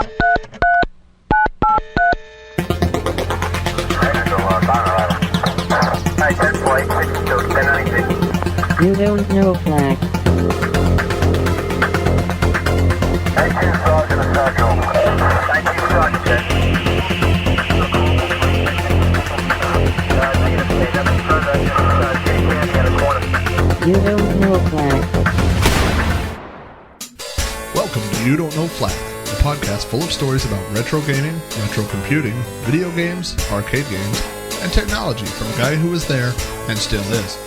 You don't know flag. You don't know flag. Welcome to You Don't Know Flag, a podcast full of stories about retro gaming, retro computing, video games, arcade games, and technology from a guy who was there and still is.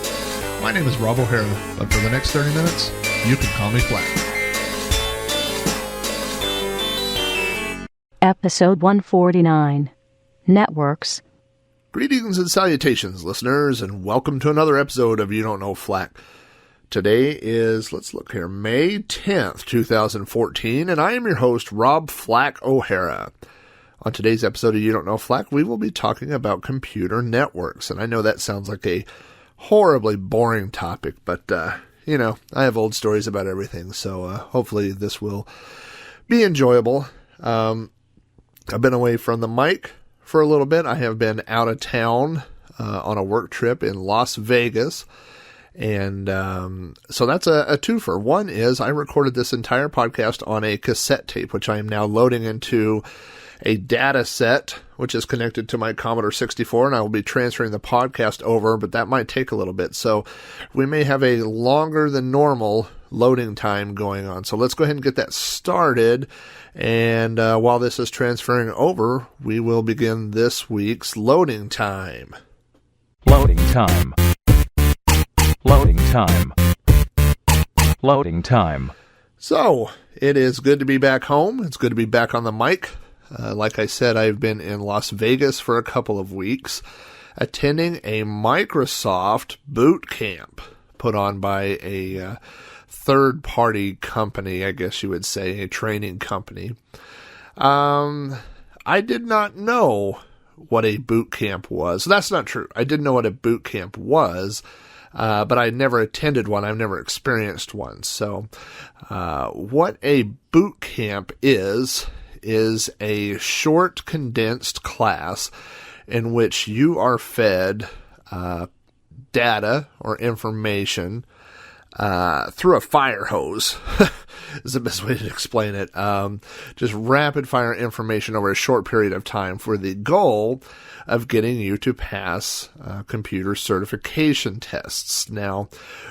My name is Rob O'Hara, but for the next 30 minutes, you can call me Flag. Episode 149. Networks. Greetings and salutations, listeners, and welcome to another episode of You Don't Know Flack. Today is, let's look here, May 10th, 2014, and I am your host, Rob Flack O'Hara. On today's episode of You Don't Know Flack, we will be talking about computer networks, and I know that sounds like a horribly boring topic, but, I have old stories about everything, so hopefully this will be enjoyable. I've been away from the mic for a little bit. I have been out of town on a work trip in Las Vegas, and so that's a twofer. One is I recorded this entire podcast on a cassette tape, which I am now loading into a data set, which is connected to my Commodore 64, and I will be transferring the podcast over, but that might take a little bit. So we may have a longer than normal loading time going on. So let's go ahead and get that started. And while this is transferring over, we will begin this week's loading time. Loading time. Loading time. Loading time. So it is good to be back home. It's good to be back on the mic. Like I said, I've been in Las Vegas for a couple of weeks, attending a Microsoft Bootcamp put on by a third-party company, I guess you would say, a training company. I did not know what a boot camp was. That's not true. I didn't know what a boot camp was, but I never attended one. I've never experienced one. So what a boot camp is a short, condensed class in which you are fed data or information through a fire hose is the best way to explain it. Just rapid fire information over a short period of time for the goal of getting you to pass computer certification tests. Now,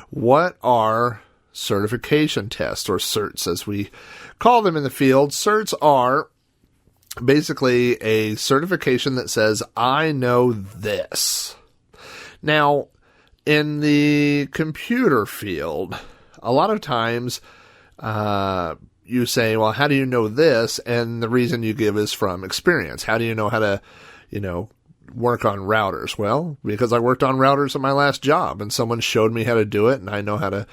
what are certification tests, or certs as we call them in the field? Certs are basically a certification that says, I know this. Now, in the computer field, a lot of times you say, well, how do you know this? And the reason you give is from experience. How do you know how to, work on routers? Well, because I worked on routers at my last job, and someone showed me how to do it, and I know how to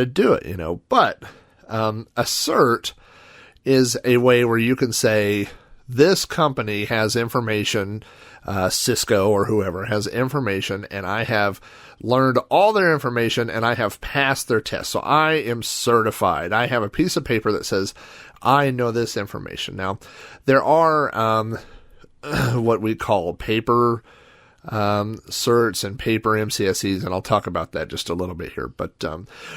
do it, But a cert is a way where you can say, this company has information, Cisco or whoever has information, and I have learned all their information, and I have passed their test. So I am certified. I have a piece of paper that says, I know this information. Now, there are what we call paper certs and paper MCSEs, and I'll talk about that just a little bit here. But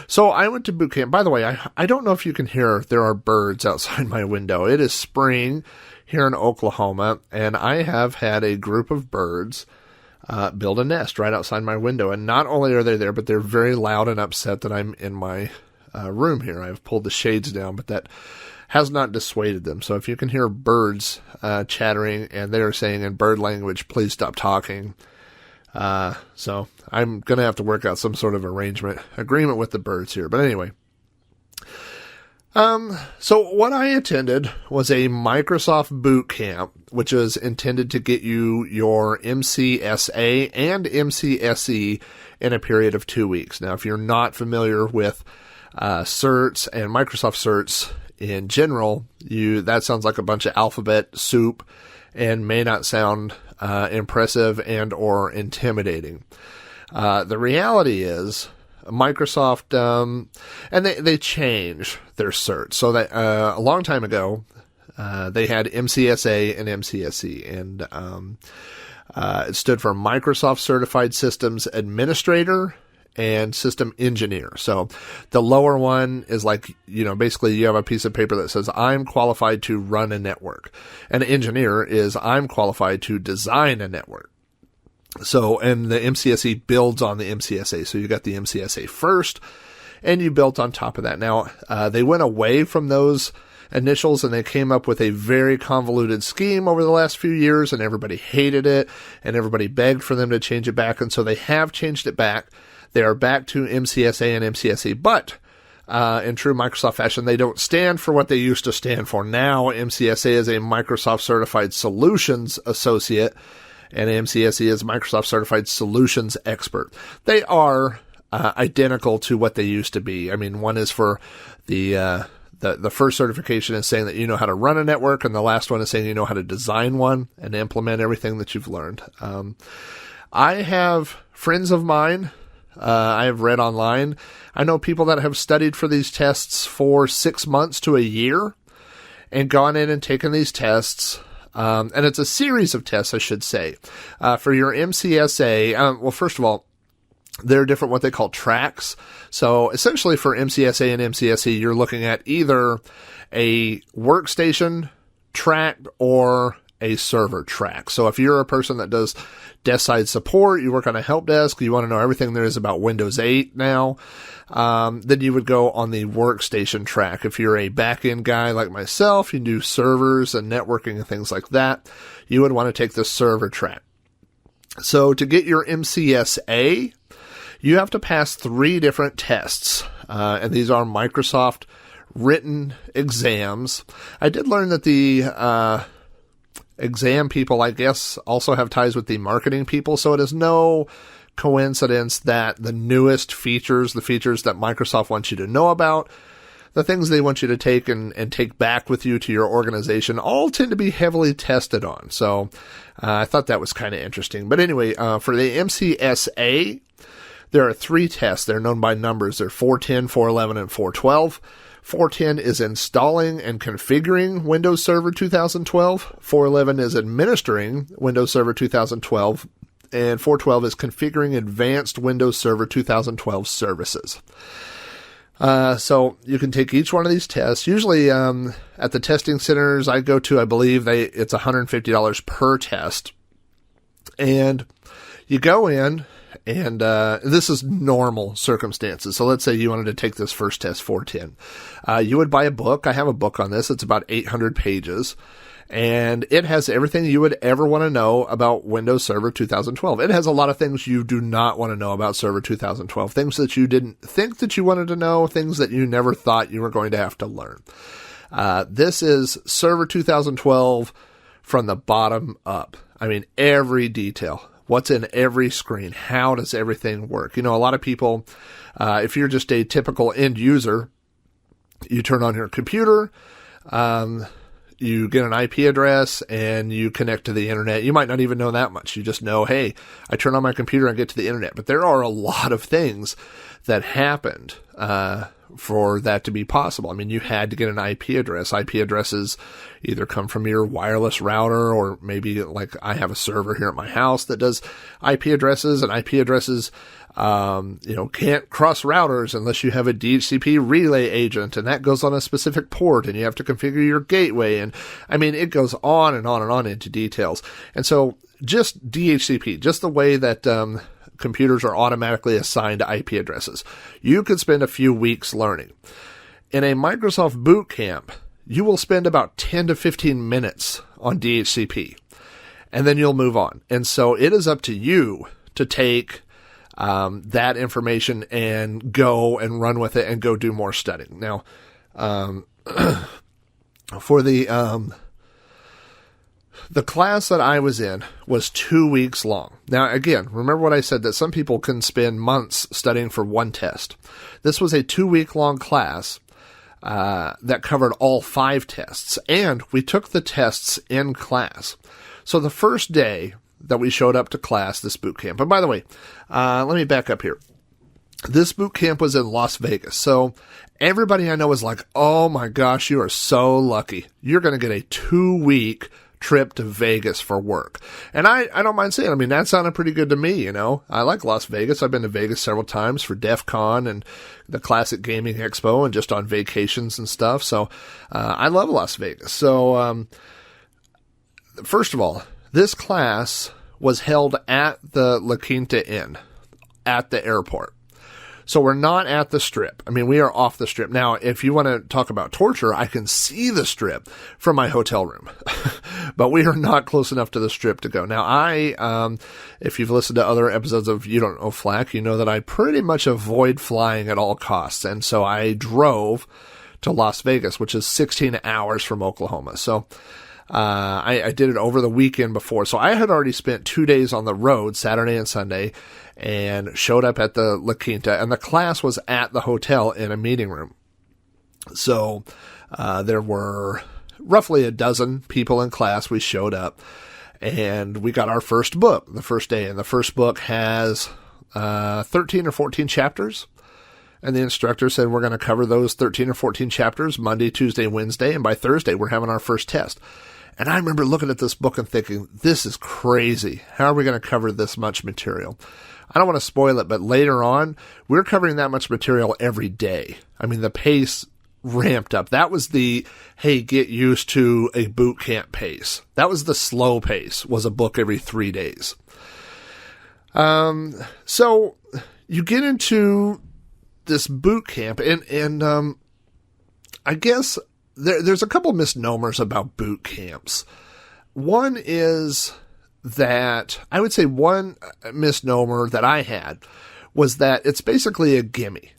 so I went to boot camp. By the way, I don't know if you can hear, there are birds outside my window. It is spring here in Oklahoma, and I have had a group of birds build a nest right outside my window. And not only are they there, but they're very loud and upset that I'm in my room here. I've pulled the shades down, but that has not dissuaded them. So if you can hear birds chattering and they're saying in bird language, please stop talking. So I'm going to have to work out some sort of agreement with the birds here. But anyway, so what I attended was a Microsoft boot camp, which is intended to get you your MCSA and MCSE in a period of 2 weeks. Now, if you're not familiar with certs and Microsoft certs in general, that sounds like a bunch of alphabet soup and may not sound impressive and or intimidating. The reality is Microsoft, and they change their certs. So that a long time ago, They had MCSA and MCSE, and it stood for Microsoft Certified Systems Administrator and System Engineer. So the lower one is like, basically you have a piece of paper that says, I'm qualified to run a network. And engineer is, I'm qualified to design a network. So, and the MCSE builds on the MCSA. So you got the MCSA first, and you built on top of that. Now, they went away from those initials and they came up with a very convoluted scheme over the last few years, and everybody hated it and everybody begged for them to change it back. And so they have changed it back. They are back to MCSA and MCSE, but in true Microsoft fashion, they don't stand for what they used to stand for. Now, MCSA is a Microsoft Certified Solutions Associate, and MCSE is Microsoft Certified Solutions Expert. They are identical to what they used to be. I mean, one is for the first certification is saying that you know how to run a network, and the last one is saying you know how to design one and implement everything that you've learned. I have friends of mine, I have read online, I know people that have studied for these tests for 6 months to a year and gone in and taken these tests. And it's a series of tests, I should say. For your MCSA, well, first of all, there are different what they call tracks. So essentially for MCSA and MCSE, you're looking at either a workstation track or a server track. So if you're a person that does desk side support, you work on a help desk, you want to know everything there is about Windows 8 now, then you would go on the workstation track. If you're a back-end guy like myself, you do servers and networking and things like that, you would want to take the server track. So to get your MCSA, you have to pass 3 different tests, and these are Microsoft written exams. I did learn that the exam people, I guess, also have ties with the marketing people, so it is no coincidence that the newest features, the features that Microsoft wants you to know about, the things they want you to take and take back with you to your organization, all tend to be heavily tested on. So I thought that was kind of interesting. But anyway, for the MCSA, there are 3 tests. They're known by numbers. They're 410, 411, and 412. 410 is installing and configuring Windows Server 2012. 411 is administering Windows Server 2012. And 412 is configuring advanced Windows Server 2012 services. So you can take each one of these tests. Usually at the testing centers I go to, I believe it's $150 per test. And you go in, and this is normal circumstances. So let's say you wanted to take this first test, 410. You would buy a book. I have a book on this. It's about 800 pages. And it has everything you would ever want to know about Windows Server 2012. It has a lot of things you do not want to know about Server 2012. Things that you didn't think that you wanted to know. Things that you never thought you were going to have to learn. This is Server 2012 from the bottom up. I mean, every detail. What's in every screen? How does everything work? You know, a lot of people, if you're just a typical end user, you turn on your computer, you get an IP address, and you connect to the internet. You might not even know that much. You just know, hey, I turn on my computer and get to the internet. But there are a lot of things that happened for that to be possible. I mean, you had to get an IP address. IP addresses either come from your wireless router, or maybe like I have a server here at my house that does IP addresses, and IP addresses, can't cross routers unless you have a DHCP relay agent, and that goes on a specific port, and you have to configure your gateway. And I mean, it goes on and on and on into details. And so just DHCP, just the way that, computers are automatically assigned IP addresses, you could spend a few weeks learning. In a Microsoft Bootcamp, you will spend about 10 to 15 minutes on DHCP, and then you'll move on. And so it is up to you to take that information and go and run with it and go do more studying. Now, for the class that I was in was 2 weeks long. Now, again, remember what I said, that some people can spend months studying for one test. This was a 2-week-long class that covered all 5 tests, and we took the tests in class. So the first day that we showed up to class, this boot camp, and by the way, let me back up here. This boot camp was in Las Vegas. So everybody I know is like, oh my gosh, you are so lucky. You're going to get a 2-week trip to Vegas for work. And I don't mind saying, I mean, that sounded pretty good to me, you know. I like Las Vegas. I've been to Vegas several times for DEF CON and the Classic Gaming Expo and just on vacations and stuff. So I love Las Vegas. So first of all, this class was held at the La Quinta Inn at the airport. So we're not at the Strip. I mean, we are off the Strip. Now, if you want to talk about torture, I can see the Strip from my hotel room. But we are not close enough to the Strip to go. Now, if you've listened to other episodes of You Don't Know Flack, you know that I pretty much avoid flying at all costs. And so I drove to Las Vegas, which is 16 hours from Oklahoma. So I did it over the weekend before. So I had already spent 2 days on the road, Saturday and Sunday, and showed up at the La Quinta, and the class was at the hotel in a meeting room. So there were roughly a dozen people in class. We showed up, and we got our first book the first day, and the first book has 13 or 14 chapters. And the instructor said, we're going to cover those 13 or 14 chapters Monday, Tuesday, Wednesday, and by Thursday, we're having our first test. And I remember looking at this book and thinking, this is crazy. How are we going to cover this much material? I don't want to spoil it, but later on, we're covering that much material every day. I mean, the pace ramped up. That was the, hey, get used to a boot camp pace. That was the slow pace, was a book every 3 days. So you get into this boot camp, and I guess there's a couple misnomers about boot camps. One is that, I would say one misnomer that I had was that it's basically a gimme.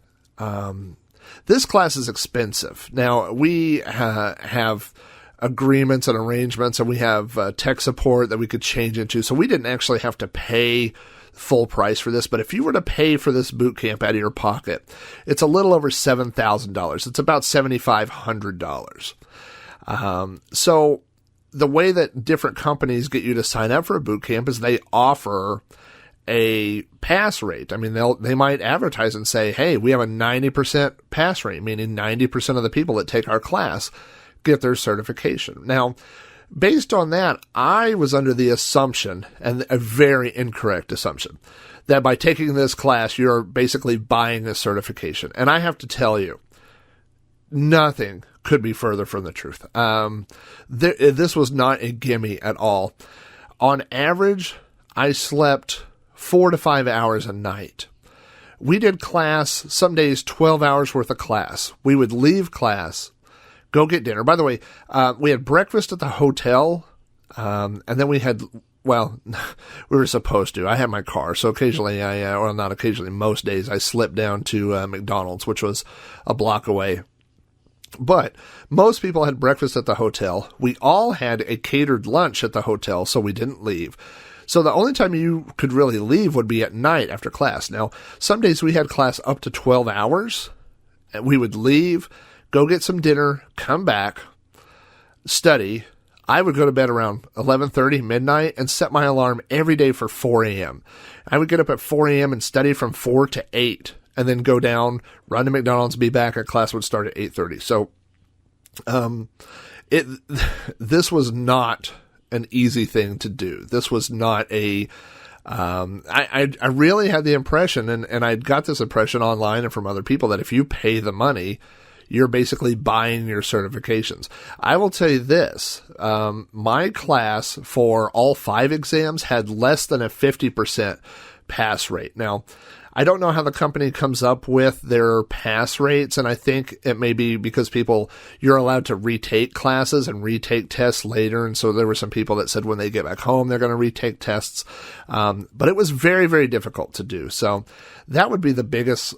This class is expensive. Now, we have agreements and arrangements, and we have tech support that we could change into, so we didn't actually have to pay full price for this. But if you were to pay for this boot camp out of your pocket, it's a little over $7,000. It's about $7,500. So the way that different companies get you to sign up for a boot camp is they offer a pass rate. I mean, they might advertise and say, hey, we have a 90% pass rate, meaning 90% of the people that take our class get their certification. Now, based on that, I was under the assumption, and a very incorrect assumption, that by taking this class, you're basically buying a certification. And I have to tell you, nothing could be further from the truth. This was not a gimme at all. On average, I slept 4 to 5 hours a night. We did class, some days 12 hours worth of class. We would leave class, go get dinner. By the way, we had breakfast at the hotel, and then we had, well, we were supposed to. I had my car, so occasionally or not occasionally, most days I slipped down to McDonald's, which was a block away. But most people had breakfast at the hotel. We all had a catered lunch at the hotel, so we didn't leave. So the only time you could really leave would be at night after class. Now, some days we had class up to 12 hours, and we would leave, go get some dinner, come back, study. I would go to bed around 11:30, midnight, and set my alarm every day for 4 a.m. I would get up at 4 a.m. and study from 4 to 8, and then go down, run to McDonald's, be back, and class would start at 8:30. So this was not an easy thing to do. This was not a... I really had the impression, and I got this impression online and from other people, that if you pay the money, you're basically buying your certifications. I will tell you this, my class for all 5 exams had less than a 50% pass rate. Now, I don't know how the company comes up with their pass rates, and I think it may be because you're allowed to retake classes and retake tests later, and so there were some people that said when they get back home they're going to retake tests, but it was very, very difficult to do. So that would be the biggest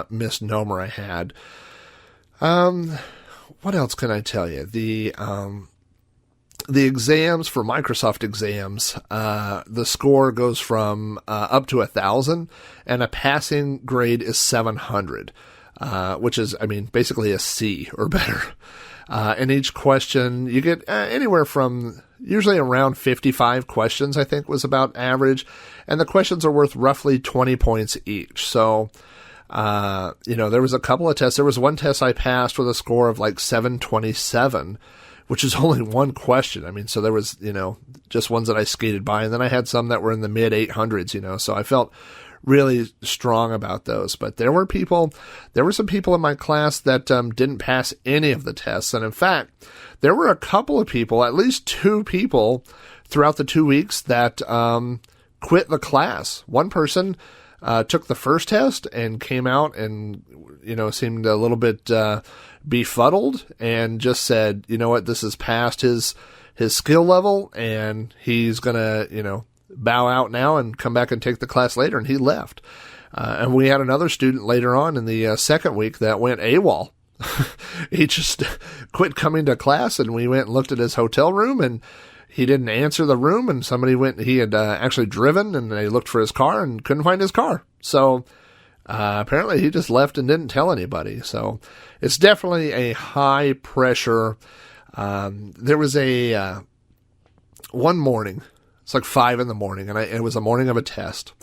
misnomer I had. What else can I tell you? The exams, for Microsoft exams, the score goes from up to 1,000, and a passing grade is 700, which is, I mean, basically a C or better. In each question, you get anywhere from usually around 55 questions, I think was about average, and the questions are worth roughly 20 points each. So There was a couple of tests. There was one test I passed with a score of like 727, which is only one question. I mean, so there was, just ones that I skated by. And then I had some that were in the mid 800s, so I felt really strong about those. But there were some people in my class that didn't pass any of the tests. And in fact, there were a couple of people, at least 2 people throughout the 2 weeks that quit the class. One person took the first test and came out and, seemed a little bit befuddled and just said, you know what, this is past his skill level and he's going to, bow out now and come back and take the class later. And he left. And we had another student later on in the second week that went AWOL. He just quit coming to class, and we went and looked at his hotel room, and he didn't answer the room, and he had actually driven, and they looked for his car and couldn't find his car. So apparently he just left and didn't tell anybody. So it's definitely a high pressure. There was one morning, it's like 5 a.m, and it was a morning of a test.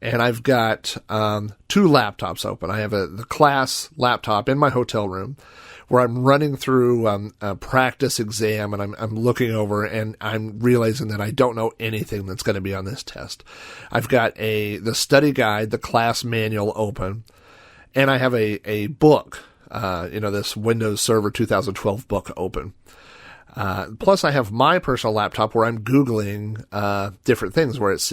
And I've got 2 laptops open. I have the class laptop in my hotel room where I'm running through a practice exam, and I'm looking over, and I'm realizing that I don't know anything that's going to be on this test. I've got the study guide, the class manual open, and I have a book, this Windows Server 2012 book open. Plus I have my personal laptop where I'm Googling different things where it's,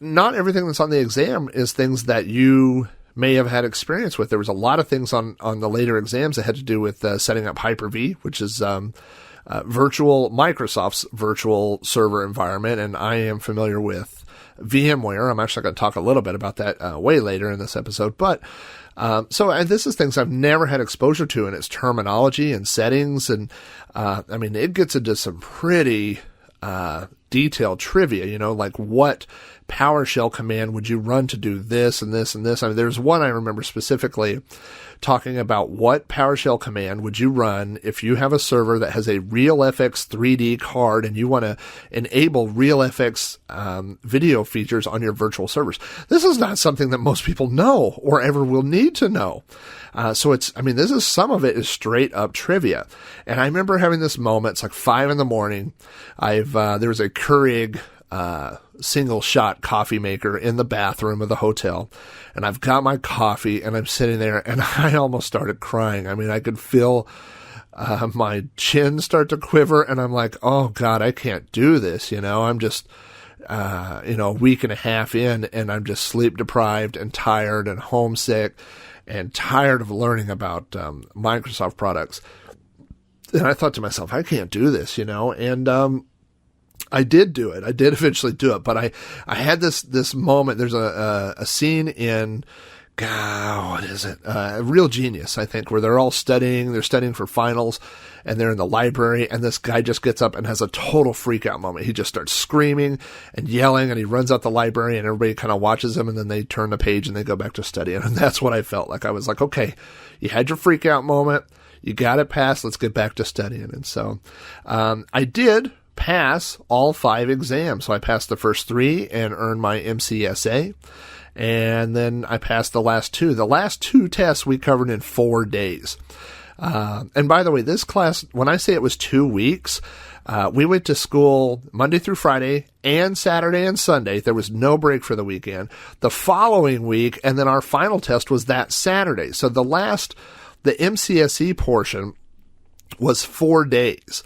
not everything that's on the exam is things that you may have had experience with. There was a lot of things on the later exams that had to do with setting up Hyper-V, which is Microsoft's virtual server environment, and I am familiar with VMware. I'm actually going to talk a little bit about that way later in this episode, but and this is things I've never had exposure to, and its terminology and settings, and it gets into some pretty detailed trivia, like what PowerShell command would you run to do this and this and this. There's one I remember specifically talking about what PowerShell command would you run if you have a server that has a RealFX 3D card and you want to enable RealFX video features on your virtual servers. This is not something that most people know or ever will need to know. Some of it is straight up trivia. And I remember having this moment. It's like 5 a.m. There was a Keurig single shot coffee maker in the bathroom of the hotel, and I've got my coffee and I'm sitting there, and I almost started crying. I could feel my chin start to quiver, and I'm like, oh God, I can't do this. I'm just a week and a half in, and I'm just sleep deprived and tired and homesick and tired of learning about Microsoft products. And I thought to myself, I can't do this, and I did do it. I did eventually do it, but I had this moment. There's a scene in, what is it? Real Genius, I think, where they're all studying. They're studying for finals, and they're in the library, and this guy just gets up and has a total freak out moment. He just starts screaming and yelling, and he runs out the library, and everybody kind of watches him, and then they turn the page and they go back to studying. And that's what I felt like. I was like, okay, you had your freak out moment. You got it passed. Let's get back to studying. And so I did pass all 5 exams. So I passed the first 3 and earned my MCSE. And then I passed the last 2. The last 2 tests we covered in 4 days. And by the way, this class, when I say it was 2 weeks, we went to school Monday through Friday and Saturday and Sunday. There was no break for the weekend. The following week, and then our final test was that Saturday. So the MCSE portion was 4 days,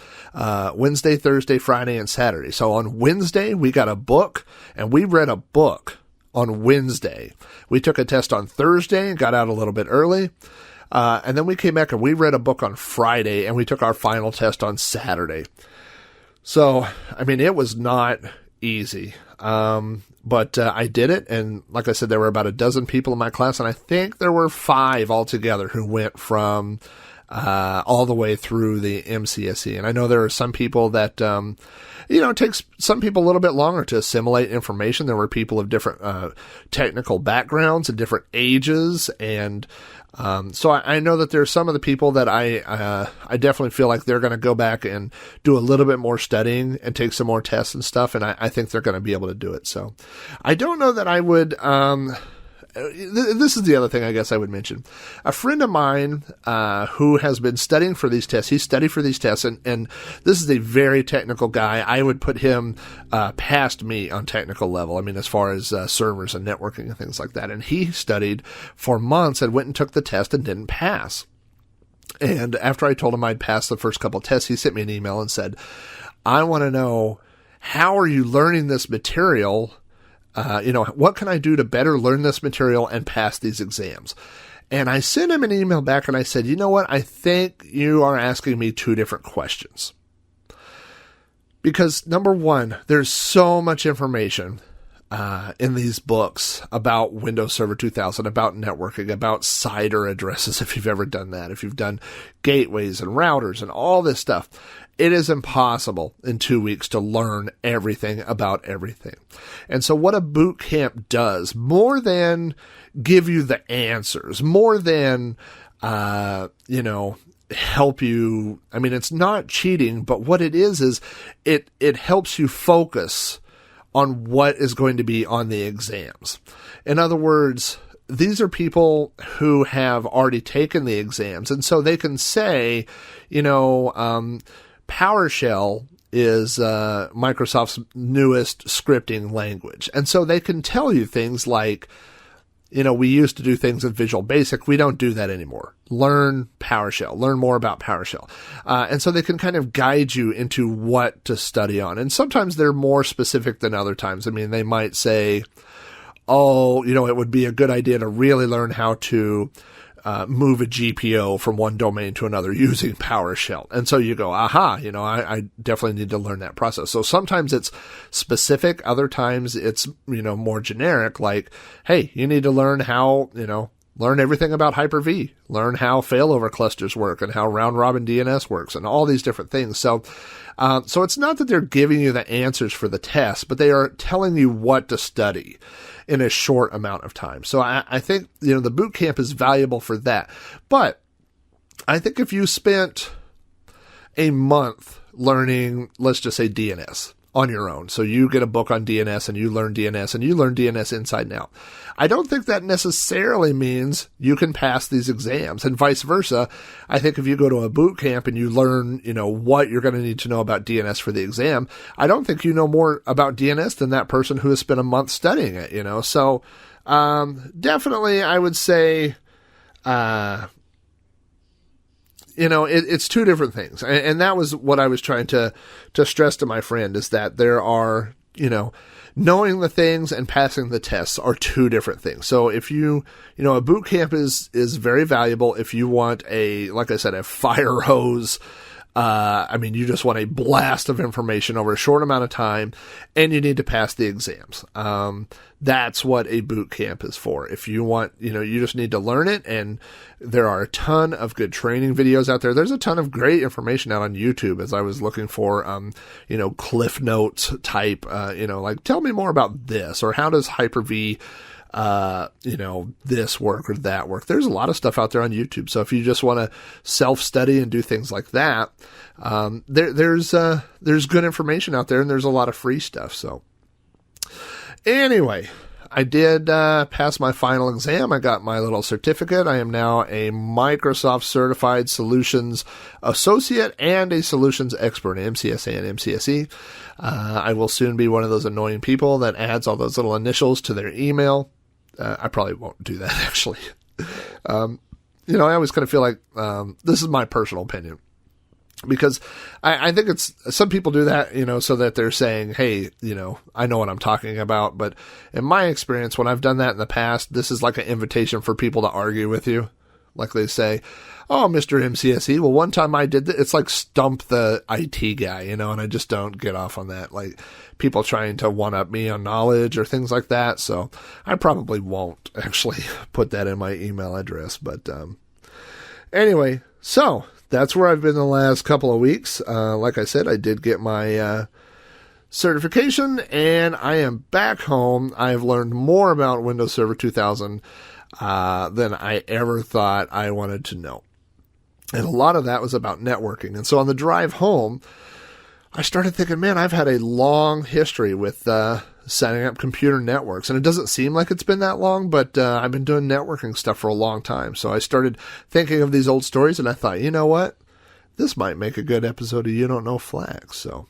Wednesday, Thursday, Friday, and Saturday. So on Wednesday, we got a book, and we read a book on Wednesday. We took a test on Thursday and got out a little bit early. And then we came back and we read a book on Friday, and we took our final test on Saturday. So, it was not easy. But I did it. And like I said, there were about a dozen people in my class, and I think there were 5 altogether who went from all the way through the MCSE. And I know there are some people that, it takes some people a little bit longer to assimilate information. There were people of different technical backgrounds and different ages. And so I know that there's some of the people that I definitely feel like they're going to go back and do a little bit more studying and take some more tests and stuff. And I think they're going to be able to do it. So I don't know that I would this is the other thing I guess I would mention. A friend of mine who has been studying for these tests, he studied for these tests, and this is a very technical guy. I would put him past me on technical level. I mean, as far as servers and networking and things like that. And he studied for months and went and took the test and didn't pass. And after I told him I'd passed the first couple tests, he sent me an email and said, I want to know, how are you learning this material? What can I do to better learn this material and pass these exams? And I sent him an email back and I said, you know what? I think you are asking me two different questions. Because number one, there's so much information in these books about Windows Server 2000, about networking, about CIDR addresses, if you've ever done that, if you've done gateways and routers and all this stuff. It is impossible in 2 weeks to learn everything about everything. And so what a boot camp does, more than give you the answers, more than, help you. I mean, it's not cheating, but what it is it helps you focus on what is going to be on the exams. In other words, these are people who have already taken the exams, and so they can say, PowerShell is Microsoft's newest scripting language. And so they can tell you things like, we used to do things in Visual Basic. We don't do that anymore. Learn PowerShell. Learn more about PowerShell. And so they can kind of guide you into what to study on. And sometimes they're more specific than other times. I mean, they might say, it would be a good idea to really learn how to move a GPO from one domain to another using PowerShell. And so you go, I definitely need to learn that process. So sometimes it's specific. Other times it's, more generic, like, hey, you need to learn how, learn everything about Hyper-V, learn how failover clusters work and how round robin DNS works and all these different things. So it's not that they're giving you the answers for the test, but they are telling you what to study in a short amount of time. So I think, the boot camp is valuable for that. But I think if you spent a month learning, let's just say DNS on your own, so you get a book on DNS and you learn DNS inside and out, I don't think that necessarily means you can pass these exams, and vice versa. I think if you go to a boot camp and you learn, what you're going to need to know about DNS for the exam, I don't think you know more about DNS than that person who has spent a month studying it, So, definitely I would say, it's two different things. And that was what I was trying to stress to my friend, is that there are, knowing the things and passing the tests are two different things. So if a boot camp is very valuable if you want like I said, a fire hose. You just want a blast of information over a short amount of time, and you need to pass the exams. That's what a boot camp is for. If you want, you just need to learn it, and there are a ton of good training videos out there. There's a ton of great information out on YouTube, as I was looking for, Cliff Notes type, like, tell me more about this, or how does Hyper-V, this work or that work. There's a lot of stuff out there on YouTube. So if you just want to self-study and do things like that, there's good information out there, and there's a lot of free stuff. So anyway, I did pass my final exam. I got my little certificate. I am now a Microsoft Certified Solutions Associate and a Solutions Expert, MCSA and MCSE. I will soon be one of those annoying people that adds all those little initials to their email. I probably won't do that, actually. I always kind of feel like this is my personal opinion, because I think some people do that, so that they're saying, hey, I know what I'm talking about. But in my experience, when I've done that in the past, this is like an invitation for people to argue with you. Like they say, oh, Mr. MCSE, well, one time I did that. It's like stump the IT guy, and I just don't get off on that. Like people trying to one-up me on knowledge or things like that. So I probably won't actually put that in my email address. But anyway, so that's where I've been the last couple of weeks. Like I said, I did get my certification, and I am back home. I've learned more about Windows Server 2000 than I ever thought I wanted to know. And a lot of that was about networking. And so on the drive home, I started thinking, man, I've had a long history with setting up computer networks. And it doesn't seem like it's been that long, but I've been doing networking stuff for a long time. So I started thinking of these old stories, and I thought, you know what? This might make a good episode of You Don't Know Flags. So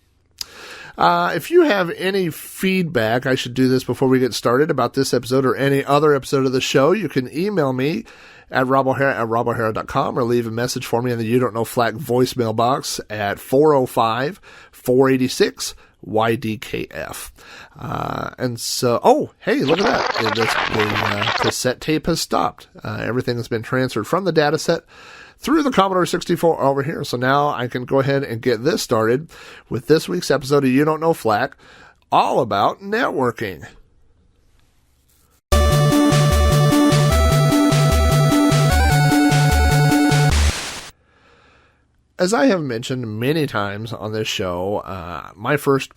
if you have any feedback, I should do this before we get started, about this episode or any other episode of the show, you can email me at robohara@robohara.com or leave a message for me in the You Don't Know Flag voicemail box at 405-486 YDKF. And so, hey, look at that. The cassette tape has stopped. Everything has been transferred from the data set through the Commodore 64 over here. So now I can go ahead and get this started with this week's episode of You Don't Know Flack, all about networking. As I have mentioned many times on this show, my first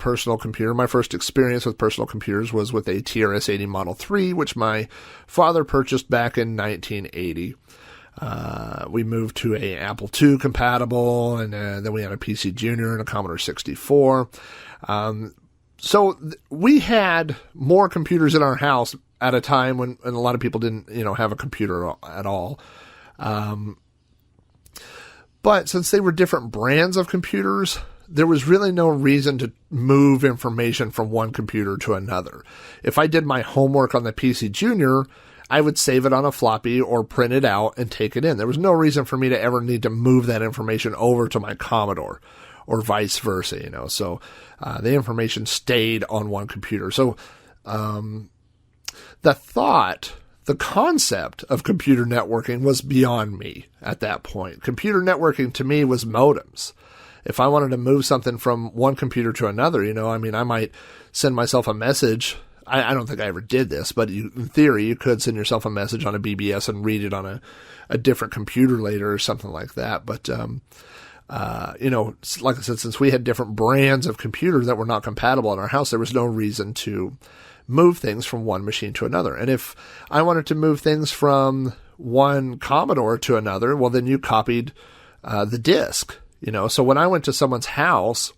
experience with personal computers was with a TRS-80 Model 3, which my father purchased back in 1980. We moved to a Apple II compatible, and then we had a PC Junior and a Commodore 64. So we had more computers in our house at a time when a lot of people didn't, have a computer at all. But since they were different brands of computers, there was really no reason to move information from one computer to another. If I did my homework on the PC Junior, I would save it on a floppy or print it out and take it in. There was no reason for me to ever need to move that information over to my Commodore or vice versa, So the information stayed on one computer. So the concept of computer networking was beyond me at that point. Computer networking to me was modems. If I wanted to move something from one computer to another, I might send myself a message. I don't think I ever did this, but in theory, you could send yourself a message on a BBS and read it on a different computer later or something like that. But, like I said, since we had different brands of computers that were not compatible in our house, there was no reason to move things from one machine to another. And if I wanted to move things from one Commodore to another, well, then you copied the disk, So when I went to someone's house,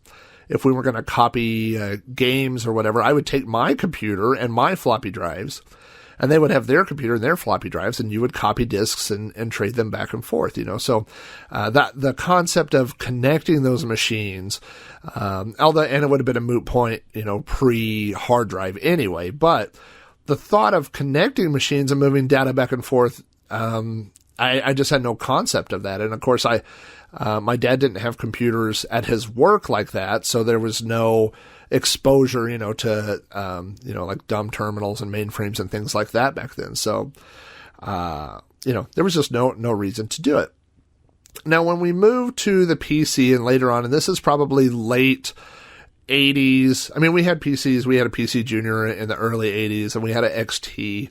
if we were going to copy games or whatever, I would take my computer and my floppy drives, and they would have their computer and their floppy drives, and you would copy disks and trade them back and forth, So that the concept of connecting those machines, and it would have been a moot point, pre-hard drive anyway, but the thought of connecting machines and moving data back and forth, I just had no concept of that. And of course, my dad didn't have computers at his work like that, so there was no exposure, to, like dumb terminals and mainframes and things like that back then. So, there was just no reason to do it. Now, when we moved to the PC and later on, and this is probably late 80s, we had PCs, we had a PC Junior in the early 80s, and we had an XT.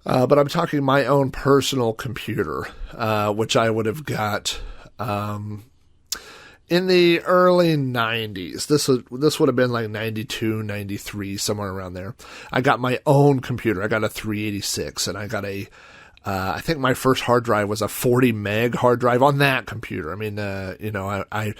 But I'm talking my own personal computer, which I would have got in the early 90s. This would have been like 92, 93, somewhere around there. I got my own computer. I got a 386, and I got I think my first hard drive was a 40 meg hard drive on that computer. When I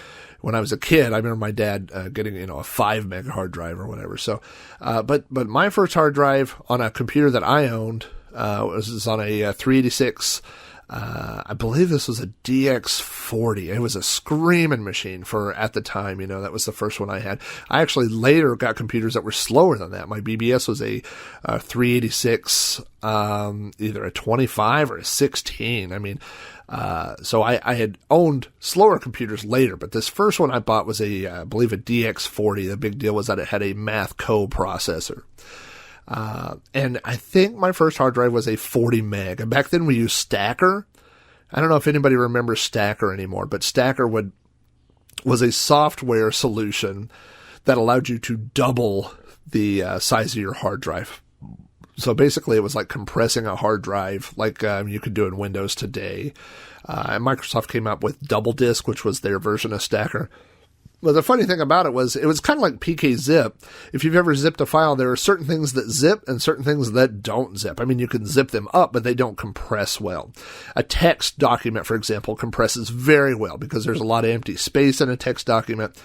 was a kid, I remember my dad getting, a 5 meg hard drive or whatever. So, but my first hard drive on a computer that I owned was on a 386. I believe this was a DX40. It was a screaming machine at the time, that was the first one I had. I actually later got computers that were slower than that. My BBS was a 386, either a 25 or a 16. So I had owned slower computers later, but this first one I bought was I believe a DX40. The big deal was that it had a math co-processor. And I think my first hard drive was a 40 meg. And back then we used Stacker. I don't know if anybody remembers Stacker anymore, but Stacker was a software solution that allowed you to double the size of your hard drive. So basically it was like compressing a hard drive like you could do in Windows today. And Microsoft came up with Double Disk, which was their version of Stacker. Well, the funny thing about it was kind of like PK zip. If you've ever zipped a file, there are certain things that zip and certain things that don't zip. I mean, you can zip them up, but they don't compress well. A text document, for example, compresses very well because there's a lot of empty space in a text document,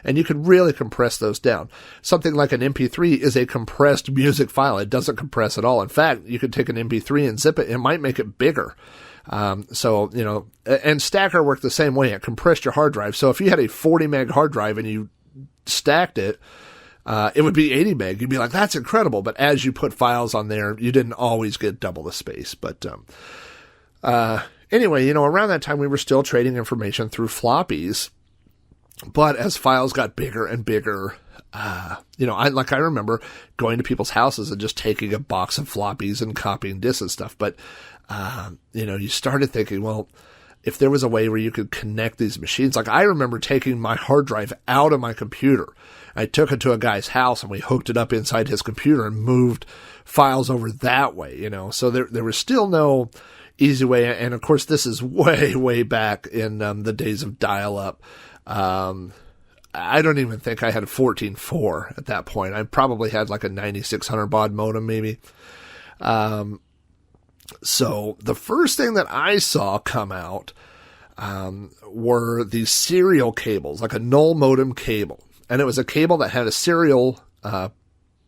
and you can really compress those down. Something like an MP3 is a compressed music file. It doesn't compress at all. In fact, you could take an MP3 and zip it. It might make it bigger. So, you know, and Stacker worked the same way. It compressed your hard drive. So if you had a 40 meg hard drive and you stacked it, it would be 80 meg. You'd be like, that's incredible. But as you put files on there, you didn't always get double the space. But, anyway, you know, around that time we were still trading information through floppies. But as files got bigger and bigger, you know, I remember going to people's houses and just taking a box of floppies and copying disks and stuff. But, you know, you started thinking, well, if there was a way where you could connect these machines, like I remember taking my hard drive out of my computer. I took it to a guy's house and we hooked it up inside his computer and moved files over that way, you know. So there was still no easy way. And of course, this is way, way back in the days of dial-up. I don't even think I had a 14.4 at that point. I probably had like a 9600 baud modem maybe. So the first thing that I saw come out were these serial cables, like a null modem cable. And it was a cable that had a serial,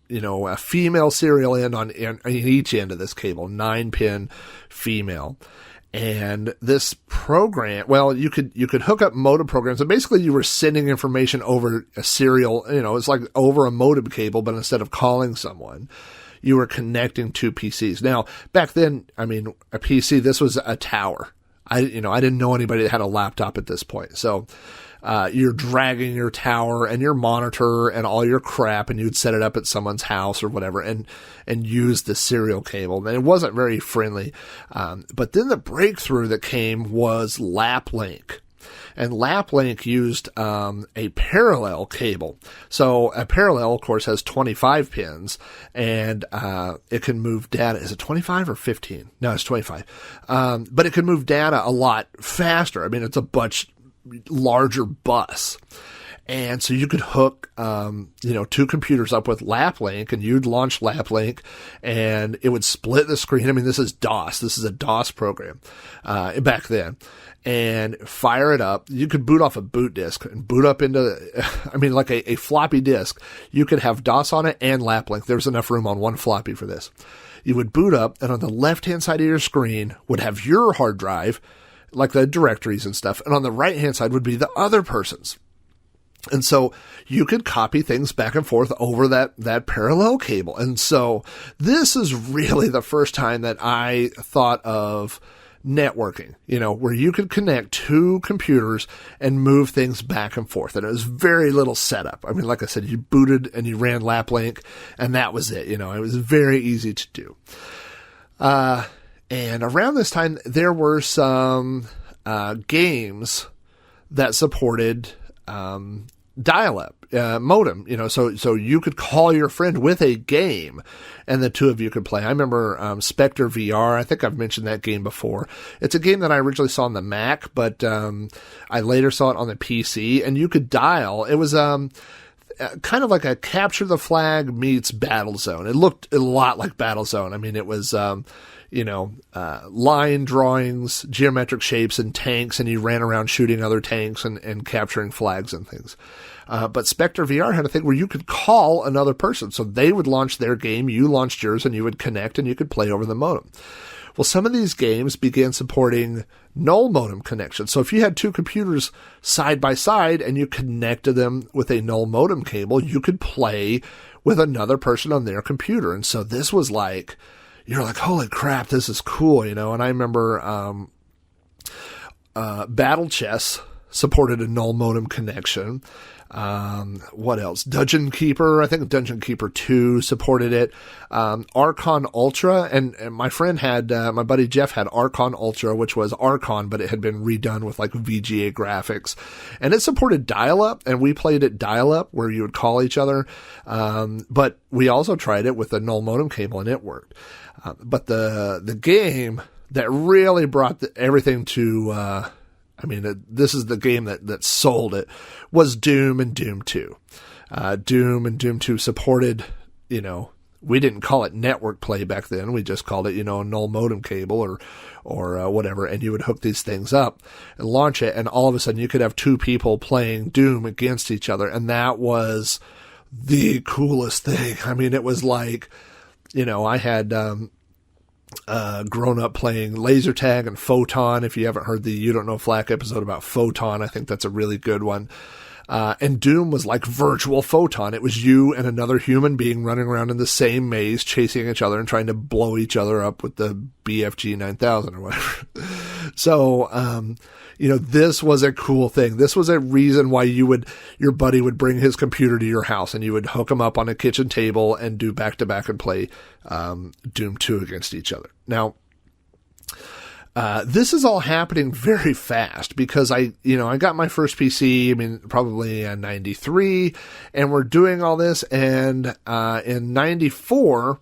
you know, a female serial end on each end of this cable, 9-pin female. And this program, well, you could hook up modem programs, and basically you were sending information over a serial, you know, it's like over a modem cable, but instead of calling someone, you were connecting two PCs. Now, back then, I mean, a PC, this was a tower. I didn't know anybody that had a laptop at this point. So, you're dragging your tower and your monitor and all your crap, and you'd set it up at someone's house or whatever and use the serial cable. And it wasn't very friendly. But then the breakthrough that came was LapLink. And LapLink used a parallel cable. So a parallel, of course, has 25 pins, and it can move data. Is it 25 or 15? No, it's 25. But it can move data a lot faster. I mean, it's a much larger bus. And so you could hook, two computers up with LapLink, and you'd launch LapLink, and it would split the screen. I mean, this is DOS. This is a DOS program back then. And fire it up. You could boot off a boot disk and boot up into, like a floppy disk. You could have DOS on it and LapLink. There's enough room on one floppy for this. You would boot up, and on the left-hand side of your screen would have your hard drive, like the directories and stuff, and on the right-hand side would be the other person's. And so you could copy things back and forth over that parallel cable. And so this is really the first time that I thought of networking, where you could connect two computers and move things back and forth. And it was very little setup. I mean, like I said, you booted and you ran LapLink, and that was it. It was very easy to do. And around this time, there were some games that supported dial-up modem, so you could call your friend with a game and the two of you could play. I remember Spectre VR. I think I've mentioned that game before. It's a game that I originally saw on the Mac, but I later saw it on the PC, and you could dial. It was kind of like a Capture the Flag meets Battlezone. It looked a lot like Battlezone. I mean, it was line drawings, geometric shapes, and tanks, and you ran around shooting other tanks and capturing flags and things. But Spectre VR had a thing where you could call another person. So they would launch their game, you launched yours, and you would connect, and you could play over the modem. Well, some of these games began supporting null modem connection. So if you had two computers side by side and you connected them with a null modem cable, you could play with another person on their computer. And so this was like, you're like, holy crap, this is cool, And I remember Battle Chess supported a null modem connection. What else? Dungeon Keeper, I think Dungeon Keeper 2 supported it. Archon Ultra, and my friend had, my buddy Jeff had Archon Ultra, which was Archon, but it had been redone with like VGA graphics. And it supported dial-up, and we played it dial-up, where you would call each other. But we also tried it with a null modem cable, and it worked. But the game that really brought everything to, I mean, this is the game that sold it, was Doom and Doom 2. Doom and Doom 2 supported, we didn't call it network play back then. We just called it, a null modem cable or whatever. And you would hook these things up and launch it. And all of a sudden you could have two people playing Doom against each other. And that was the coolest thing. I mean, it was like, I had, grown up playing laser tag and Photon. If you haven't heard the You Don't Know Flack episode about Photon, I think that's a really good one. And Doom was like virtual Photon. It was you and another human being running around in the same maze, chasing each other and trying to blow each other up with the BFG 9000 or whatever. So, this was a cool thing. This was a reason why your buddy would bring his computer to your house and you would hook him up on a kitchen table and do back-to-back and play, Doom 2 against each other. Now, this is all happening very fast because I got my first PC, probably in 93, and we're doing all this. And, in 94,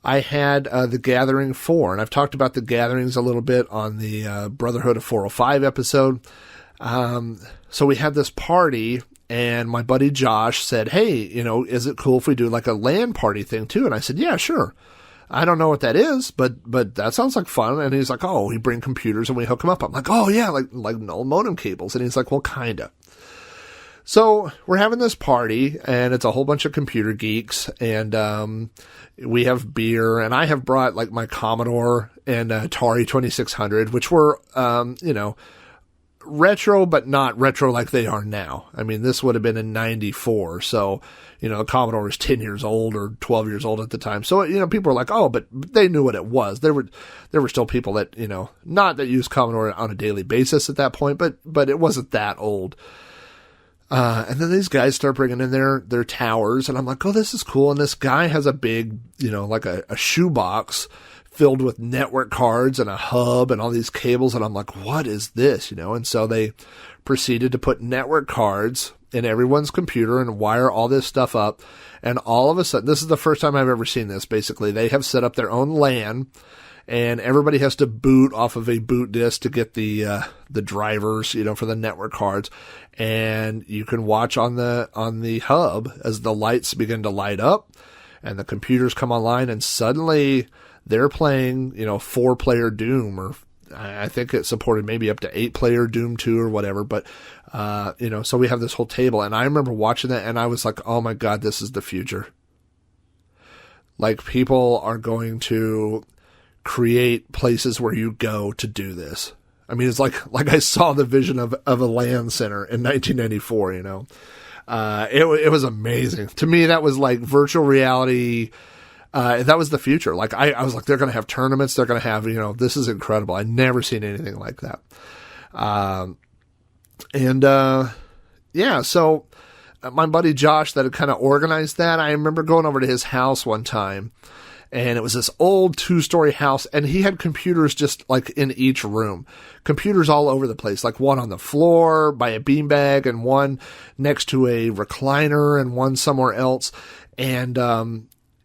I had, the Gathering 4, and I've talked about the Gatherings a little bit on the, Brotherhood of 405 episode. So we had this party and my buddy Josh said, hey, is it cool if we do like a LAN party thing too? And I said, yeah, sure. I don't know what that is, but that sounds like fun. And he's like, oh, we bring computers and we hook them up. I'm like, oh yeah, like null modem cables. And he's like, well, kinda. So we're having this party and it's a whole bunch of computer geeks and, we have beer and I have brought like my Commodore and Atari 2600, which were, retro, but not retro like they are now. This would have been in 94. So, the Commodore was 10 years old or 12 years old at the time. So, people were like, oh, but they knew what it was. There were still people that, not that used Commodore on a daily basis at that point, but it wasn't that old. And then these guys start bringing in their towers and I'm like, oh, this is cool. And this guy has a big, like a shoebox filled with network cards and a hub and all these cables. And I'm like, what is this? And so they proceeded to put network cards in everyone's computer and wire all this stuff up. And all of a sudden, this is the first time I've ever seen this. Basically, they have set up their own LAN and everybody has to boot off of a boot disk to get the drivers, for the network cards. And you can watch on the hub as the lights begin to light up and the computers come online and suddenly they're playing, 4-player Doom, or I think it supported maybe up to 8-player Doom 2 or whatever. But, so we have this whole table and I remember watching that and I was like, oh my God, this is the future. Like people are going to create places where you go to do this. It's like I saw the vision of a LAN center in 1994, it was amazing. To me, that was like virtual reality. That was the future. Like I was like, they're going to have tournaments. They're going to have, this is incredible. I'd never seen anything like that. So my buddy Josh that had kind of organized that, I remember going over to his house one time and it was this old 2-story house and he had computers just like in each room, computers all over the place, like one on the floor by a beanbag and one next to a recliner and one somewhere else. And,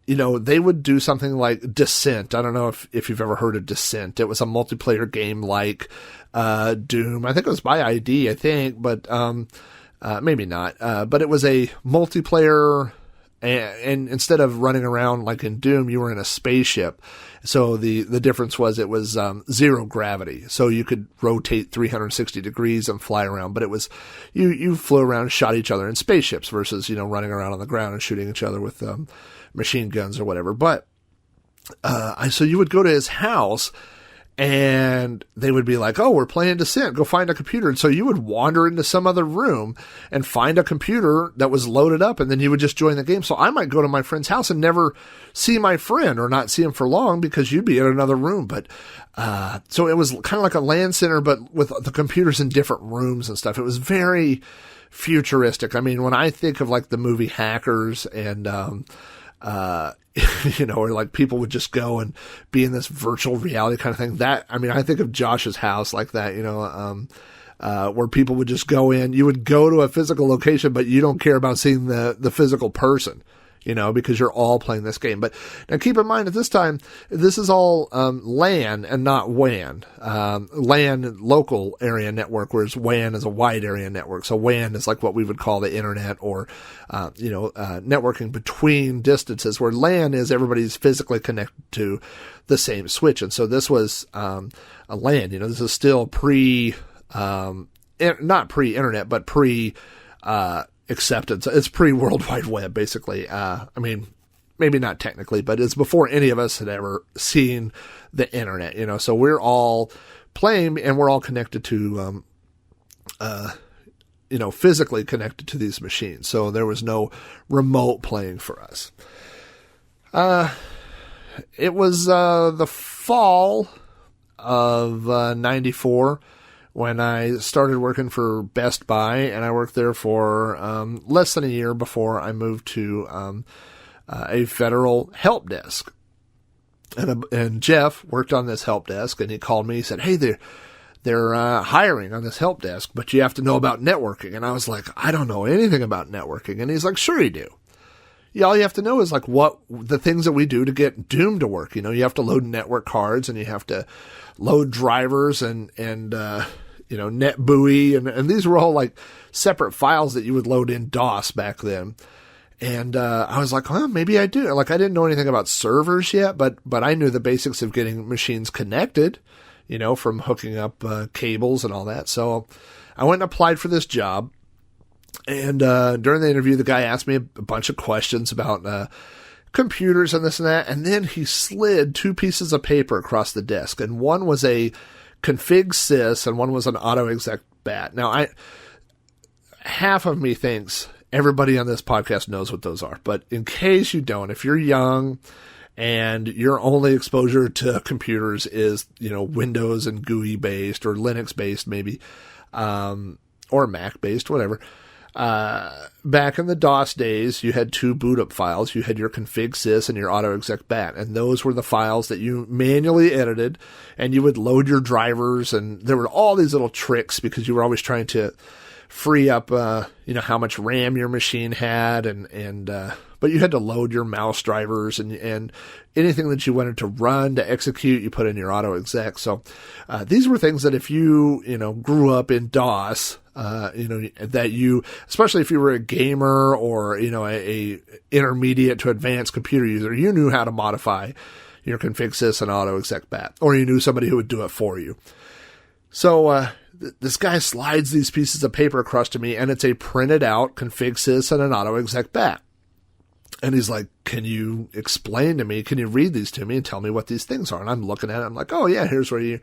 they would do something like Descent. I don't know if you've ever heard of Descent. It was a multiplayer game like Doom. I think it was by ID, but maybe not. But it was a multiplayer, and instead of running around like in Doom, you were in a spaceship. So the difference was it was zero gravity. So you could rotate 360 degrees and fly around, but it was you flew around and shot each other in spaceships versus running around on the ground and shooting each other with machine guns or whatever. But so you would go to his house and they would be like, oh, we're playing Descent, go find a computer. And so you would wander into some other room and find a computer that was loaded up and then you would just join the game. So I might go to my friend's house and never see my friend or not see him for long because you'd be in another room. But so it was kind of like a LAN center, but with the computers in different rooms and stuff. It was very futuristic. When I think of like the movie Hackers and or like people would just go and be in this virtual reality kind of thing. That, I think of Josh's house like that, where people would just go in. You would go to a physical location, but you don't care about seeing the physical person. because you're all playing this game. But now keep in mind at this time, this is all LAN and not WAN. LAN, local area network, whereas WAN is a wide area network. So WAN is like what we would call the internet or, networking between distances, where LAN is everybody's physically connected to the same switch. And so this was a LAN. This is still not pre-internet, but acceptance. It's pre-World Wide Web, basically. Maybe not technically, but it's before any of us had ever seen the internet, so we're all playing and we're all connected to, physically connected to these machines. So there was no remote playing for us. It was, the fall of, 94 when I started working for Best Buy, and I worked there for less than a year before I moved to a federal help desk. And Jeff worked on this help desk, and he called me. He said, "Hey, they're hiring on this help desk, but you have to know about networking." And I was like, "I don't know anything about networking." And he's like, "Sure you do. Yeah, all you have to know is like what the things that we do to get Doom to work. You have to load network cards, and you have to load drivers and NetBUI, and these were all like separate files that you would load in DOS back then." And I was like, well, maybe I do. Like, I didn't know anything about servers yet, but I knew the basics of getting machines connected, from hooking up cables and all that. So I went and applied for this job. And during the interview, the guy asked me a bunch of questions about computers and this and that. And then he slid 2 pieces of paper across the desk. And one was a config sys and one was an auto exec bat. Now, half of me thinks everybody on this podcast knows what those are. But in case you don't, if you're young and your only exposure to computers is, Windows and GUI based or Linux based maybe, or Mac based, whatever. Back in the DOS days, you had 2 boot up files. You had your config sys and your auto exec bat. And those were the files that you manually edited, and you would load your drivers. And there were all these little tricks because you were always trying to free up, how much RAM your machine had, but you had to load your mouse drivers and anything that you wanted to run to execute, you put in your auto exec. So, these were things that if you, grew up in DOS, that you, especially if you were a gamer or, a intermediate to advanced computer user, you knew how to modify your config sys and auto exec bat, or you knew somebody who would do it for you. So, this guy slides these pieces of paper across to me, and it's a printed out config sys and an auto exec bat. And he's like, "Can you explain to me, can you read these to me and tell me what these things are?" And I'm looking at it, I'm like, "Oh yeah, here's where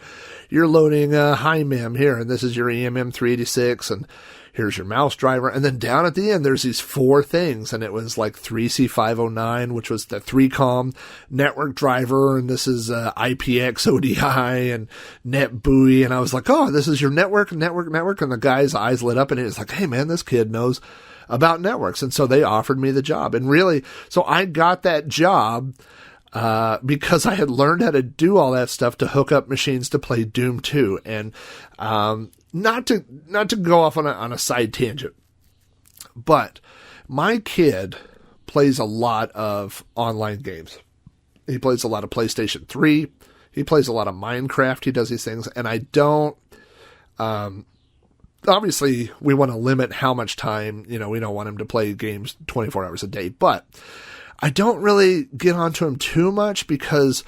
you're loading high mem here, and this is your EMM 386, and here's your mouse driver." And then down at the end, there's these 4 things, and it was like 3C509, which was the 3Com network driver, and this is IPX ODI and NetBUI. And I was like, "Oh, this is your network. And the guy's eyes lit up, and he was like, "Hey man, this kid knows about networks." And so they offered me the job. And really, so I got that job because I had learned how to do all that stuff to hook up machines to play Doom 2. And not to go off on a side tangent, but my kid plays a lot of online games. He plays a lot of PlayStation 3. He plays a lot of Minecraft. He does these things, and I don't. Obviously, we want to limit how much time, we don't want him to play games 24 hours a day, but I don't really get onto him too much because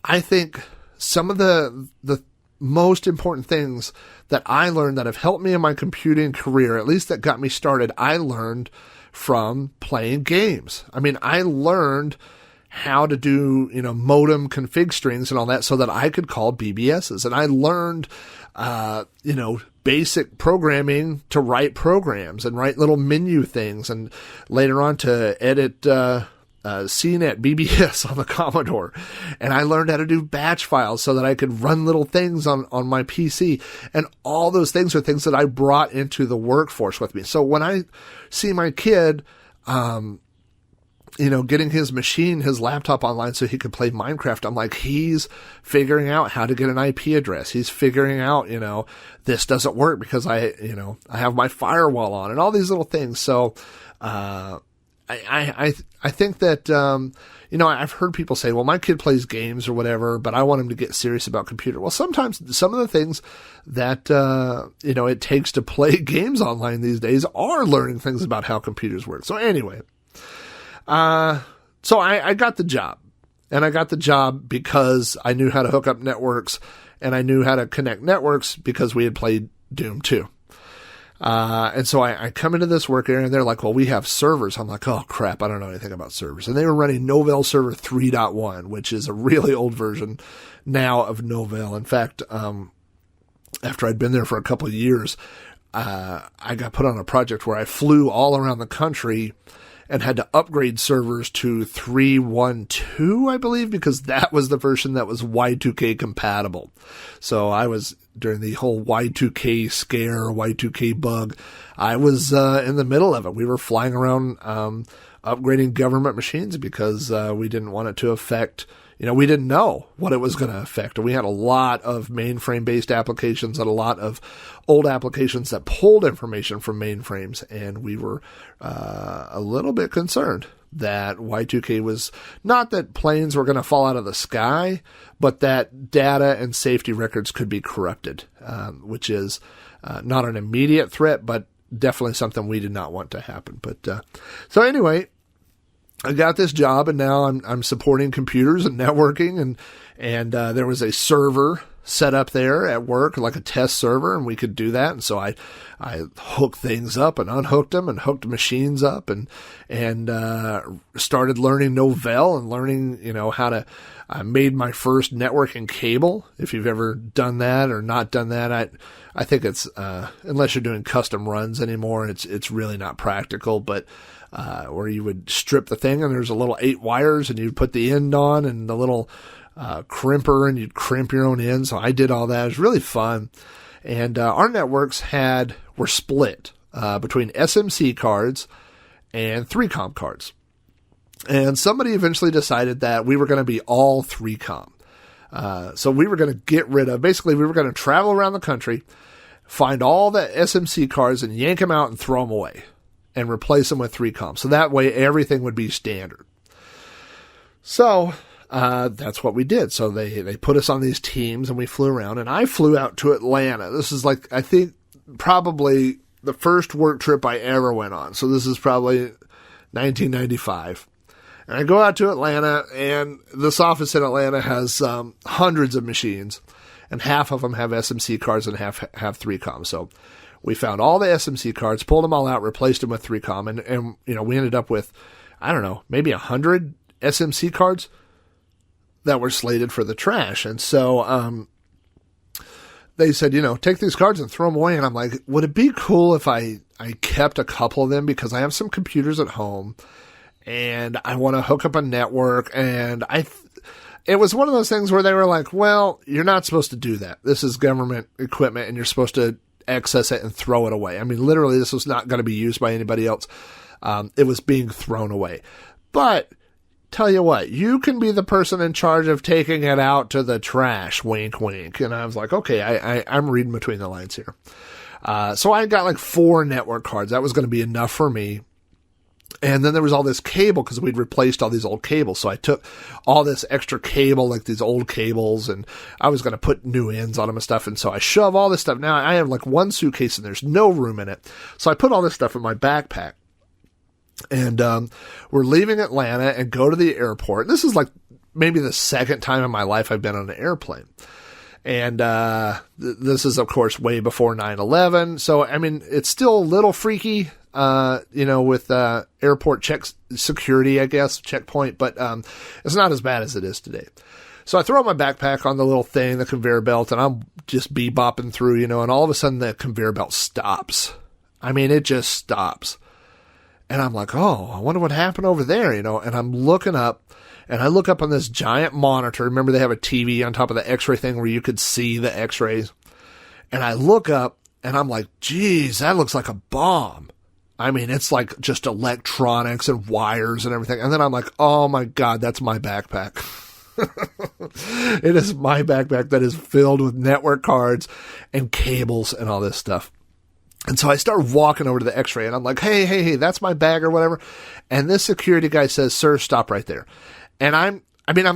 I think some of the most important things that I learned that have helped me in my computing career, at least that got me started, I learned from playing games. I mean, I learned how to do, modem config strings and all that so that I could call BBSs. And I learned, basic programming to write programs and write little menu things, and later on to edit CNET BBS on the Commodore. And I learned how to do batch files so that I could run little things on my PC. And all those things are things that I brought into the workforce with me. So when I see my kid, getting his laptop online so he could play Minecraft, I'm like, he's figuring out how to get an IP address. He's figuring out, this doesn't work because I have my firewall on and all these little things. So, I think that, I've heard people say, well, my kid plays games or whatever, but I want him to get serious about computer. Well, sometimes some of the things that, it takes to play games online these days are learning things about how computers work. So anyway, so I got the job, and I got the job because I knew how to hook up networks, and I knew how to connect networks because we had played Doom 2. And so I come into this work area and they're like, well, we have servers. I'm like, oh crap, I don't know anything about servers. And they were running Novell Server 3.1, which is a really old version now of Novell. In fact, after I'd been there for a couple of years, I got put on a project where I flew all around the country and had to upgrade servers to 3.1.2, I believe, because that was the version that was Y2K compatible. So I was, during the whole Y2K scare, Y2K bug, I was in the middle of it. We were flying around upgrading government machines because we didn't want it to affect, we didn't know what it was going to affect. And we had a lot of mainframe-based applications and a lot of old applications that pulled information from mainframes, and we were a little bit concerned that Y2K was not that planes were going to fall out of the sky, but that data and safety records could be corrupted, which is not an immediate threat, but definitely something we did not want to happen. But so anyway, I got this job, and now I'm supporting computers and networking, and there was a server set up there at work, like a test server, and we could do that. And so I hooked things up and unhooked them and hooked machines up and started learning Novell and learning, how to, I made my first networking cable. If you've ever done that or not done that, I think it's, unless you're doing custom runs anymore, it's really not practical, but where you would strip the thing and there's a little 8 wires and you'd put the end on and the little crimper, and you'd crimp your own end. So I did all that. It was really fun. And our networks were split between SMC cards and 3Com cards. And somebody eventually decided that we were going to be all 3Com. So we were going to get rid of, basically we were going to travel around the country, find all the SMC cards and yank them out and throw them away and replace them with 3Com. So that way everything would be standard. So that's what we did. So they put us on these teams and we flew around, and I flew out to Atlanta. This is like, I think probably the first work trip I ever went on. So this is probably 1995. And I go out to Atlanta, and this office in Atlanta has hundreds of machines, and half of them have SMC cards and half have 3Com. So we found all the SMC cards, pulled them all out, replaced them with 3Com, and we ended up with, I don't know, maybe 100 SMC cards that were slated for the trash. And so they said, take these cards and throw them away. And I'm like, would it be cool if I kept a couple of them, because I have some computers at home and I want to hook up a network. And it was one of those things where they were like, well, you're not supposed to do that. This is government equipment and you're supposed to access it and throw it away. I mean, literally, this was not going to be used by anybody else. It was being thrown away. But tell you what, you can be the person in charge of taking it out to the trash, wink, wink. And I was like, okay, I'm reading between the lines here. So I got like 4 network cards. That was going to be enough for me. And then there was all this cable because we'd replaced all these old cables. So I took all this extra cable, like these old cables, and I was going to put new ends on them and stuff. And so I shove all this stuff. Now I have like one suitcase and there's no room in it. So I put all this stuff in my backpack. And we're leaving Atlanta and go to the airport. This is like maybe the second time in my life I've been on an airplane. And this is, of course, way before 9/11. So, I mean, it's still a little freaky, with airport security, I guess, checkpoint. But it's not as bad as it is today. So I throw my backpack on the little thing, the conveyor belt, and I'm just bebopping through, and all of a sudden the conveyor belt stops. I mean, it just stops. And I'm like, oh, I wonder what happened over there, and I'm looking up, and I look up on this giant monitor. Remember, they have a TV on top of the x-ray thing where you could see the x-rays. And I look up, and I'm like, geez, that looks like a bomb. I mean, it's like just electronics and wires and everything. And then I'm like, oh my God, that's my backpack. It is my backpack that is filled with network cards and cables and all this stuff. And so I start walking over to the x-ray and I'm like, hey, that's my bag or whatever. And this security guy says, sir, stop right there. And I'm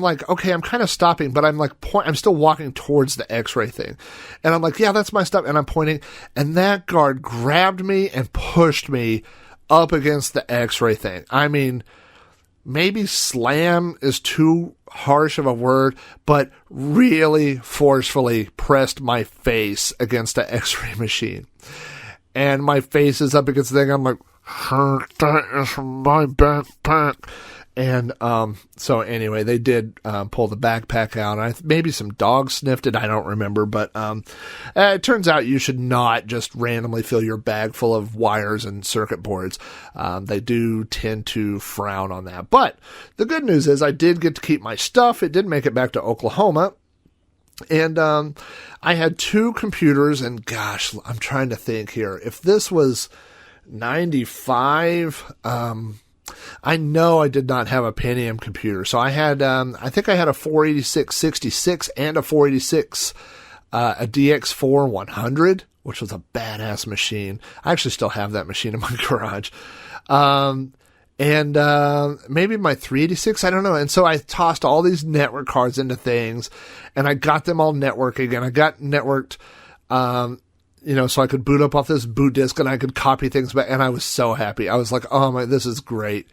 like, okay, I'm kind of stopping, but I'm like, I'm still walking towards the x-ray thing. And I'm like, yeah, that's my stuff. And I'm pointing, and that guard grabbed me and pushed me up against the x-ray thing. I mean, maybe slam is too harsh of a word, but really forcefully pressed my face against the x-ray machine. And my face is up against the thing. I'm like, that is my backpack. And so anyway, they did pull the backpack out. And maybe some dogs sniffed it. I don't remember. But it turns out you should not just randomly fill your bag full of wires and circuit boards. They do tend to frown on that. But the good news is I did get to keep my stuff. It did make it back to Oklahoma. And I had 2 computers. And gosh, I'm trying to think here. If this was 95... I know I did not have a Pentium computer. So I had, I think I had a 486-66 and a 486, a DX4 100, which was a badass machine. I actually still have that machine in my garage. And maybe my 386, I don't know. And so I tossed all these network cards into things and I got them all networking and I got networked, so I could boot up off this boot disk and I could copy things back. And I was so happy. I was like, oh my, this is great.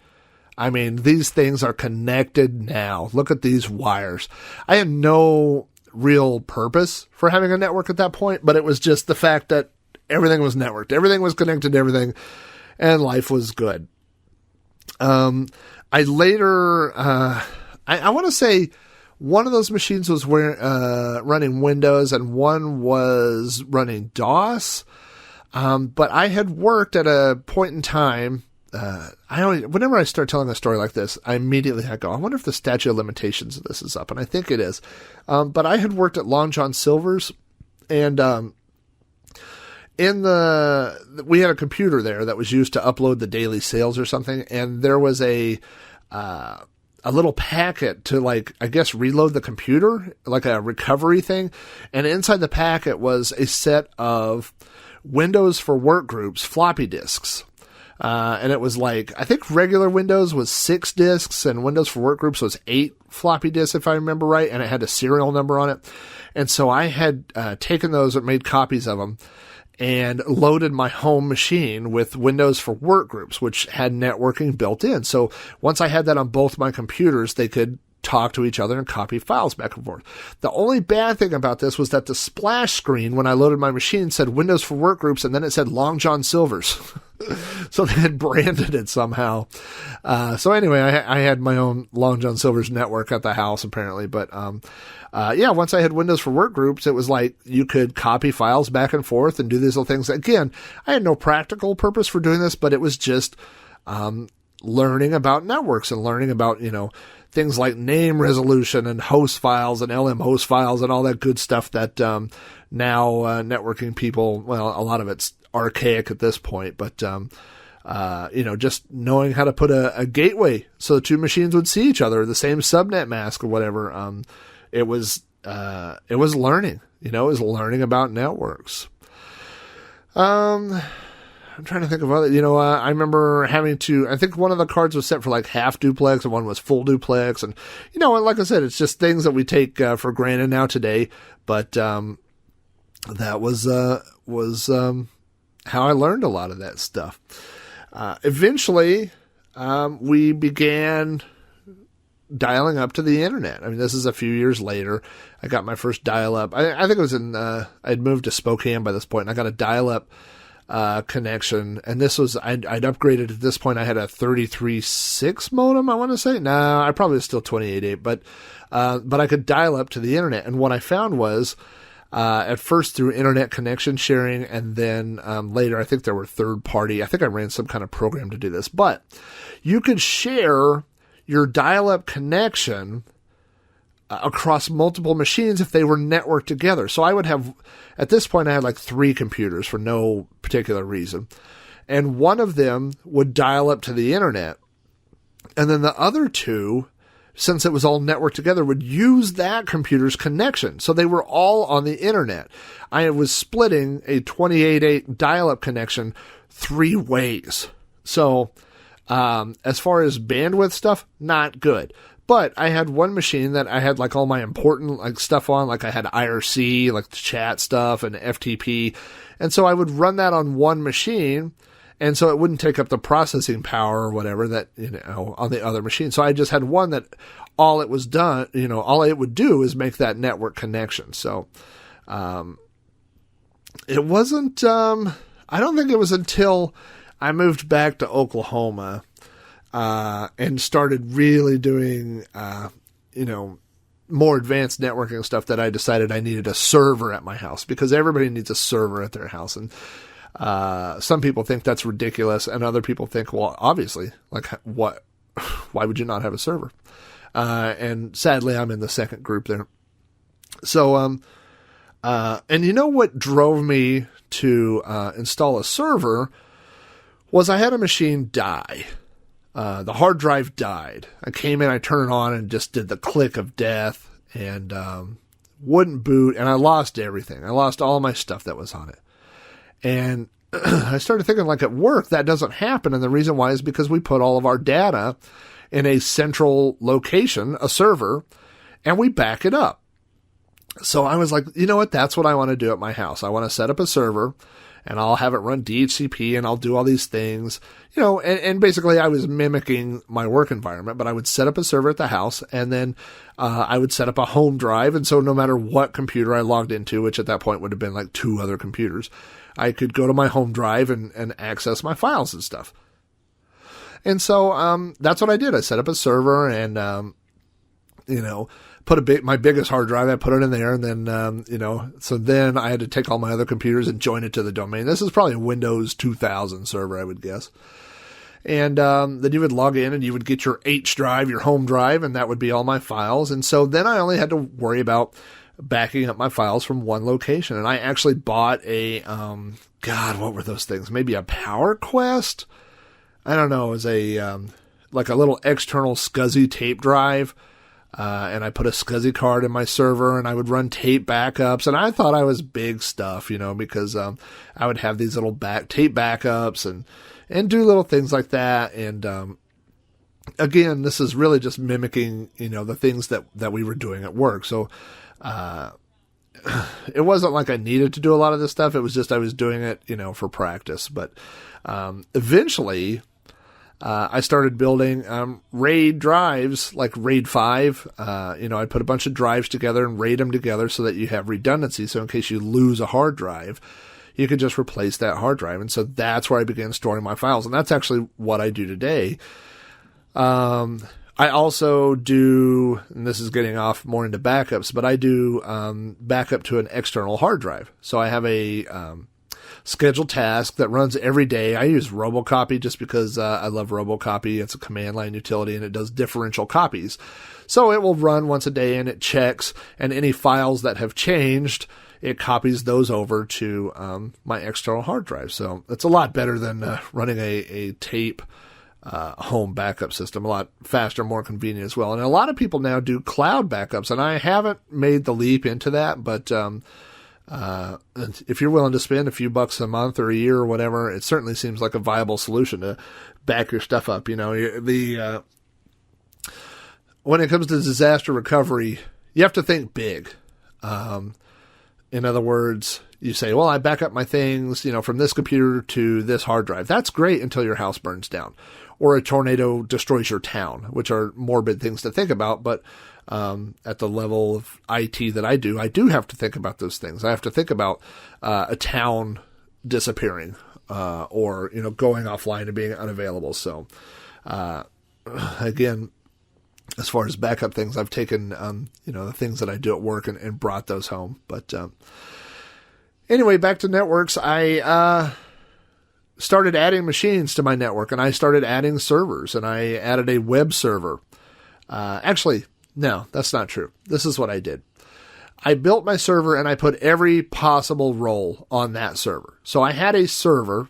I mean, these things are connected now. Look at these wires. I had no real purpose for having a network at that point, but it was just the fact that everything was networked. Everything was connected to everything and life was good. I later, I want to say, one of those machines was running Windows and one was running DOS. But I had worked at a point in time. Whenever I start telling a story like this, I go, I wonder if the statute of limitations of this is up. And I think it is. But I had worked at Long John Silver's and, we had a computer there that was used to upload the daily sales or something. And there was a little packet to reload the computer, like a recovery thing. And inside the packet was a set of Windows for Workgroups floppy disks. And it was I think regular Windows was 6 disks and Windows for Workgroups was 8 floppy disks, if I remember right. And it had a serial number on it. And so I had taken those and made copies of them and loaded my home machine with Windows for Workgroups, which had networking built in. So once I had that on both my computers, they could talk to each other and copy files back and forth. The only bad thing about this was that the splash screen, when I loaded my machine, said Windows for Workgroups, and then it said Long John Silver's. So they had branded it somehow. So anyway, I had my own Long John Silver's network at the house, apparently. But once I had Windows for Workgroups, it was you could copy files back and forth and do these little things. Again, I had no practical purpose for doing this, but it was just learning about networks and learning about, things like name resolution and host files and LM host files and all that good stuff that now networking people, well, a lot of it's archaic at this point, but just knowing how to put a gateway so the 2 machines would see each other, the same subnet mask or whatever. It was learning, it was learning about networks. I'm trying to think of other, I remember having to, I think one of the cards was set for half duplex and one was full duplex. And, like I said, it's just things that we take for granted now today. But, that was how I learned a lot of that stuff. Eventually, we began dialing up to the internet. I mean, this is a few years later. I got my first dial-up. I think it was I'd moved to Spokane by this point, and I got a dial-up connection. And this was, I'd upgraded at this point. I had a 33.6 modem, I want to say. No, I probably was still 28.8, but I could dial up to the internet. And what I found was, at first through internet connection sharing, and then later I think there were third party. I think I ran some kind of program to do this, but you could share your dial-up connection across multiple machines if they were networked together. So I would have, at this point, I had 3 computers for no particular reason. And one of them would dial up to the internet. And then the other 2 since it was all networked together, would use that computer's connection. So they were all on the internet. I was splitting a 28.8 dial-up connection 3 ways. So, as far as bandwidth stuff, not good. But I had one machine that I had like all my important like stuff on, like I had IRC, like the chat stuff and FTP. And so I would run that on one machine, and so it wouldn't take up the processing power or whatever that, on the other machine. So I just had one that all it would do is make that network connection. So, it wasn't, I don't think it was until I moved back to Oklahoma, and started really doing, more advanced networking stuff that I decided I needed a server at my house, because everybody needs a server at their house. And, some people think that's ridiculous, and other people think, well, obviously, like why would you not have a server? And sadly, I'm in the second group there. So, and you know what drove me to, install a server was I had a machine die. The hard drive died. I came in, I turned it on, and just did the click of death, and wouldn't boot, and I lost everything. I lost all my stuff that was on it. And I started thinking, like, at work, that doesn't happen, and the reason why is because we put all of our data in a central location, a server, and we back it up. So I was like, you know what, that's what I want to do at my house. I want to set up a server, and I'll have it run DHCP, and I'll do all these things, and basically I was mimicking my work environment, but I would set up a server at the house, and then I would set up a home drive, and so no matter what computer I logged into, which at that point would have been like 2 other computers, I could go to my home drive and access my files and stuff. And so that's what I did. I set up a server and, put my biggest hard drive, I put it in there, and then, so then I had to take all my other computers and join it to the domain. This is probably a Windows 2000 server, I would guess. And then you would log in and you would get your H drive, your home drive, and that would be all my files. And so then I only had to worry about backing up my files from one location. And I actually bought a, what were those things? Maybe a Power Quest? I don't know. It was a, like a little external SCSI tape drive. And I put a SCSI card in my server, and I would run tape backups, and I thought I was big stuff, because, I would have these little tape backups and do little things like that. And, again, this is really just mimicking, the things that we were doing at work. So, it wasn't like I needed to do a lot of this stuff. It was just, I was doing it, for practice. But, eventually, I started building, RAID drives, like RAID 5. I put a bunch of drives together and RAID them together so that you have redundancy. So in case you lose a hard drive, you could just replace that hard drive. And so that's where I began storing my files. And that's actually what I do today. I also do, and this is getting off more into backups, but I do, backup to an external hard drive. So I have a, scheduled task that runs every day. I use Robocopy just because I love Robocopy. It's a command line utility, and it does differential copies. So it will run once a day, and it checks, and any files that have changed, it copies those over to my external hard drive. So it's a lot better than running a tape home backup system. A lot faster, more convenient as well. And a lot of people now do cloud backups, and I haven't made the leap into that, but if you're willing to spend a few bucks a month or a year or whatever, it certainly seems like a viable solution to back your stuff up. When it comes to disaster recovery, you have to think big. In other words, you say, well, I back up my things, from this computer to this hard drive. That's great until your house burns down or a tornado destroys your town, which are morbid things to think about. But at the level of IT that I do have to think about those things. I have to think about a town disappearing or, going offline and being unavailable. So, again, as far as backup things, I've taken, the things that I do at work and brought those home. But anyway, back to networks. I started adding machines to my network, and I started adding servers, and I added a web server. Actually, no, that's not true. This is what I did. I built my server, and I put every possible role on that server. So I had a server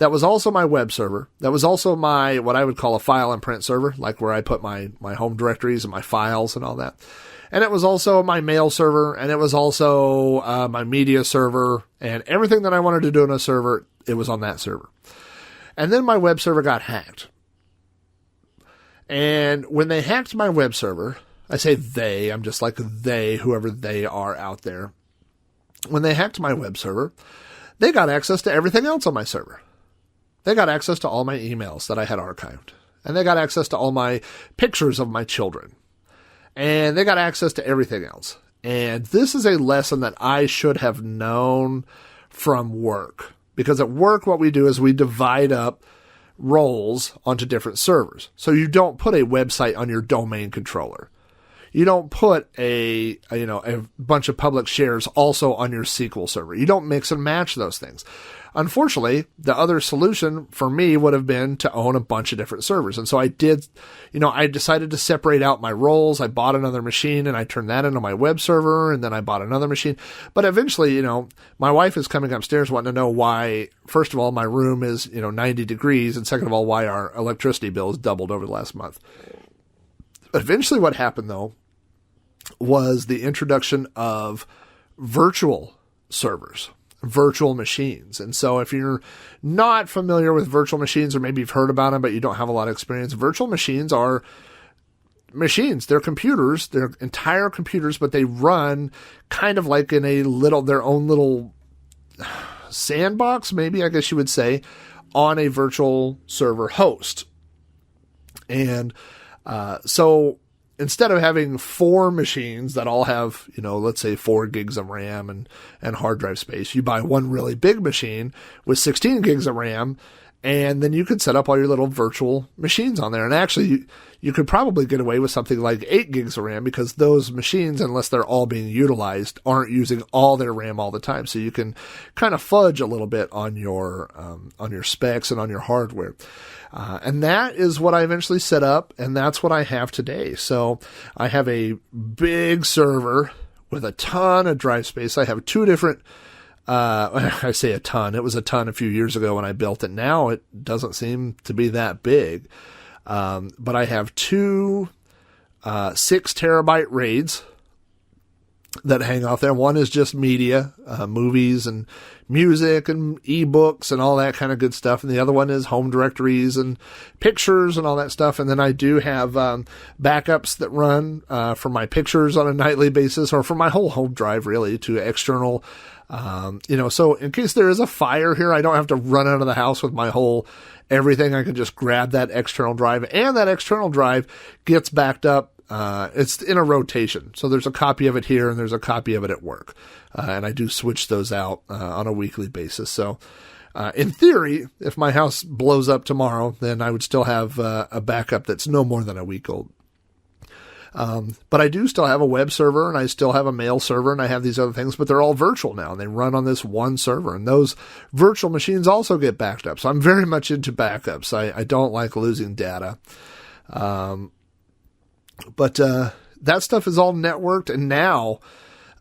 that was also my web server. That was also my, what I would call a file and print server, like where I put my home directories and my files and all that. And it was also my mail server, and it was also my media server, and everything that I wanted to do in a server, it was on that server. And then my web server got hacked. And when they hacked my web server, I say they, I'm just like they, whoever they are out there. When they hacked my web server, they got access to everything else on my server. They got access to all my emails that I had archived. And they got access to all my pictures of my children. And they got access to everything else. And this is a lesson that I should have known from work. Because at work, what we do is we divide up roles onto different servers. So you don't put a website on your domain controller. You don't put a bunch of public shares also on your SQL server. You don't mix and match those things. Unfortunately, the other solution for me would have been to own a bunch of different servers. And so I decided to separate out my roles. I bought another machine and I turned that into my web server, and then I bought another machine. But eventually, my wife is coming upstairs wanting to know why, first of all, my room is, 90 degrees, and second of all, why our electricity bill has doubled over the last month. But eventually what happened, though, was the introduction of virtual servers, virtual machines. And so if you're not familiar with virtual machines, or maybe you've heard about them, but you don't have a lot of experience, virtual machines are machines. They're computers. They're entire computers, but they run kind of like in their own little sandbox, maybe, I guess you would say, on a virtual server host. And so instead of having 4 machines that all have, let's say 4 gigs of RAM and hard drive space, you buy one really big machine with 16 gigs of RAM, and then you could set up all your little virtual machines on there. And actually, you could probably get away with something like 8 gigs of RAM, because those machines, unless they're all being utilized, aren't using all their RAM all the time. So you can kind of fudge a little bit on your specs and on your hardware. And that is what I eventually set up, and that's what I have today. So I have a big server with a ton of drive space. I have 2 different, I say a ton. It was a ton a few years ago when I built it. Now it doesn't seem to be that big. But I have 2 6 terabyte RAIDs that hang off there. One is just media, movies and music and ebooks and all that kind of good stuff. And the other one is home directories and pictures and all that stuff. And then I do have backups that run for my pictures on a nightly basis, or for my whole home drive, really, to external. So in case there is a fire here, I don't have to run out of the house with my whole everything. I can just grab that external drive, and that external drive gets backed up. It's in a rotation. So there's a copy of it here and there's a copy of it at work. And I do switch those out on a weekly basis. So in theory, if my house blows up tomorrow, then I would still have a backup that's no more than a week old. But I do still have a web server, and I still have a mail server, and I have these other things, but they're all virtual now, and they run on this one server. And those virtual machines also get backed up. So I'm very much into backups. I don't like losing data. But that stuff is all networked. And now,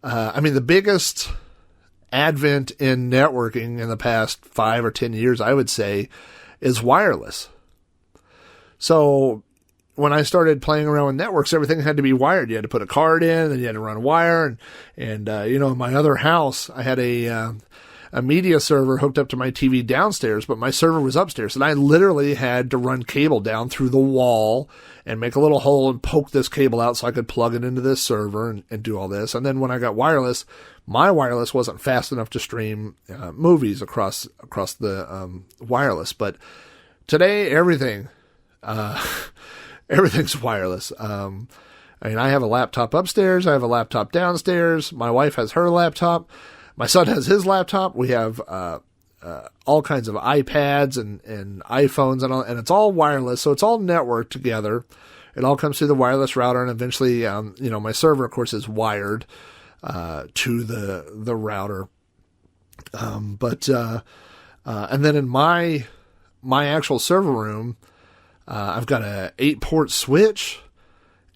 the biggest advent in networking in the past 5 or 10 years, I would say, is wireless. So when I started playing around with networks, everything had to be wired. You had to put a card in, and you had to run a wire. And in my other house, I had a media server hooked up to my TV downstairs, but my server was upstairs. And I literally had to run cable down through the wall and make a little hole and poke this cable out so I could plug it into this server and do all this. And then when I got wireless, my wireless wasn't fast enough to stream movies across the wireless. But today, everything's wireless. I have a laptop upstairs. I have a laptop downstairs. My wife has her laptop. My son has his laptop. We have all kinds of iPads and iPhones and it's all wireless. So it's all networked together. It all comes through the wireless router, and eventually, my server, of course, is wired to the router. And then in my actual server room, I've got a 8-port switch,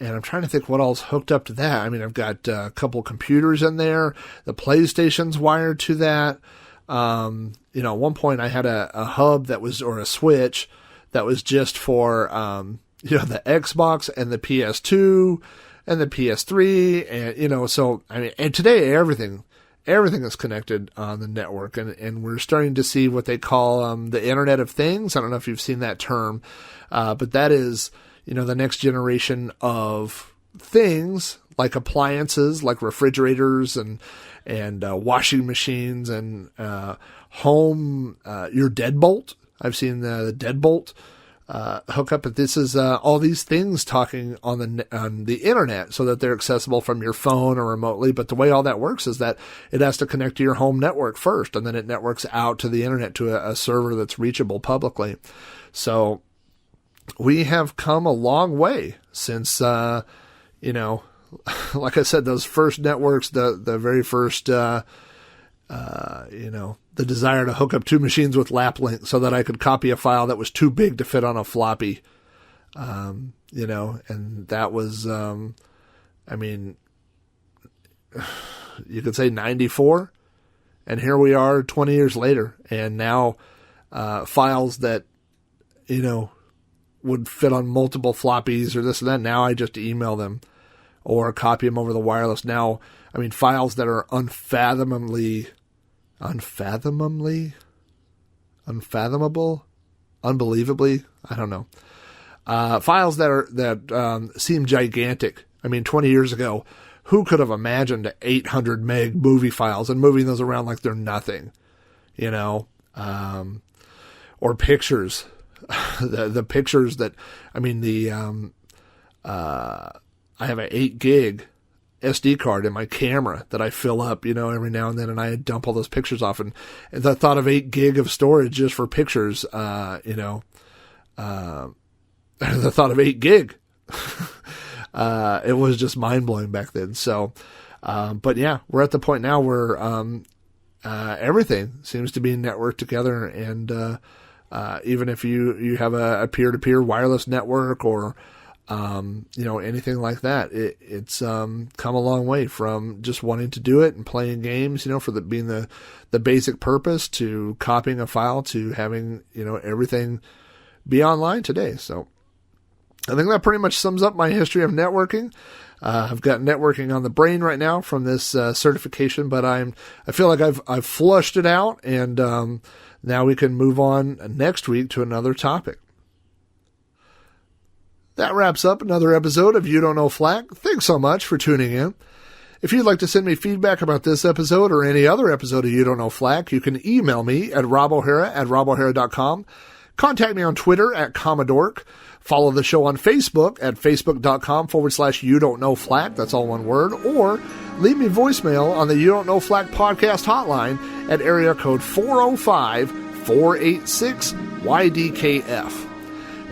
and I'm trying to think what else hooked up to that. I've got a couple computers in there. The PlayStation's wired to that. At one point I had a hub or a switch that was just for, the Xbox and the PS2 and the PS3. And, and today everything is connected on the network, and we're starting to see what they call, the Internet of Things. I don't know if you've seen that term, but that is, the next generation of things, like appliances, like refrigerators and washing machines and home, your deadbolt. I've seen the deadbolt hookup, but this is all these things talking on the internet so that they're accessible from your phone or remotely. But the way all that works is that it has to connect to your home network first, and then it networks out to the internet to a server that's reachable publicly. So we have come a long way since, like I said, those first networks, the very first, the desire to hook up two machines with lap link so that I could copy a file that was too big to fit on a floppy, and that was, you could say 94, and here we are 20 years later, and now, files that, would fit on multiple floppies or this and that, now I just email them or copy them over the wireless. Now, files that are unfathomable, unbelievably, I don't know. Files that seem gigantic. 20 years ago, who could have imagined 800 meg movie files and moving those around like they're nothing, or pictures. The pictures that, I have an 8 gig SD card in my camera that I fill up, every now and then, and I dump all those pictures off. And the thought of 8 gig of storage just for pictures, the thought of 8 gig, it was just mind blowing back then. So, but yeah, we're at the point now where, everything seems to be networked together, and, even if you have a peer-to-peer wireless network or, anything like that, it's come a long way from just wanting to do it and playing games, for being the basic purpose, to copying a file, to having, everything be online today. So I think that pretty much sums up my history of networking. I've got networking on the brain right now from this certification, but I feel like I've flushed it out, and now we can move on next week to another topic. That wraps up another episode of You Don't Know FLAC. Thanks so much for tuning in. If you'd like to send me feedback about this episode or any other episode of You Don't Know FLAC, you can email me at robohara@robohara.com. Contact me on Twitter at Commodork. Follow the show on Facebook at facebook.com/You Don't Know FLAC. That's all one word. Or leave me voicemail on the You Don't Know FLAC podcast hotline at area code 405-486-YDKF.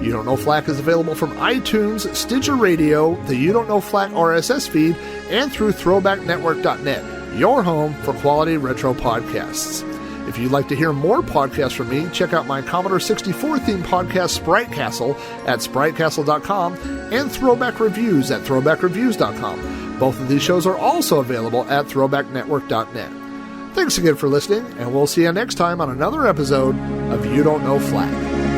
You Don't Know FLAC is available from iTunes, Stitcher Radio, the You Don't Know FLAC RSS feed, and through throwbacknetwork.net, your home for quality retro podcasts. If you'd like to hear more podcasts from me, check out my Commodore 64 themed podcast, Sprite Castle, at spritecastle.com, and Throwback Reviews at throwbackreviews.com. Both of these shows are also available at throwbacknetwork.net. Thanks again for listening, and we'll see you next time on another episode of You Don't Know FLAC.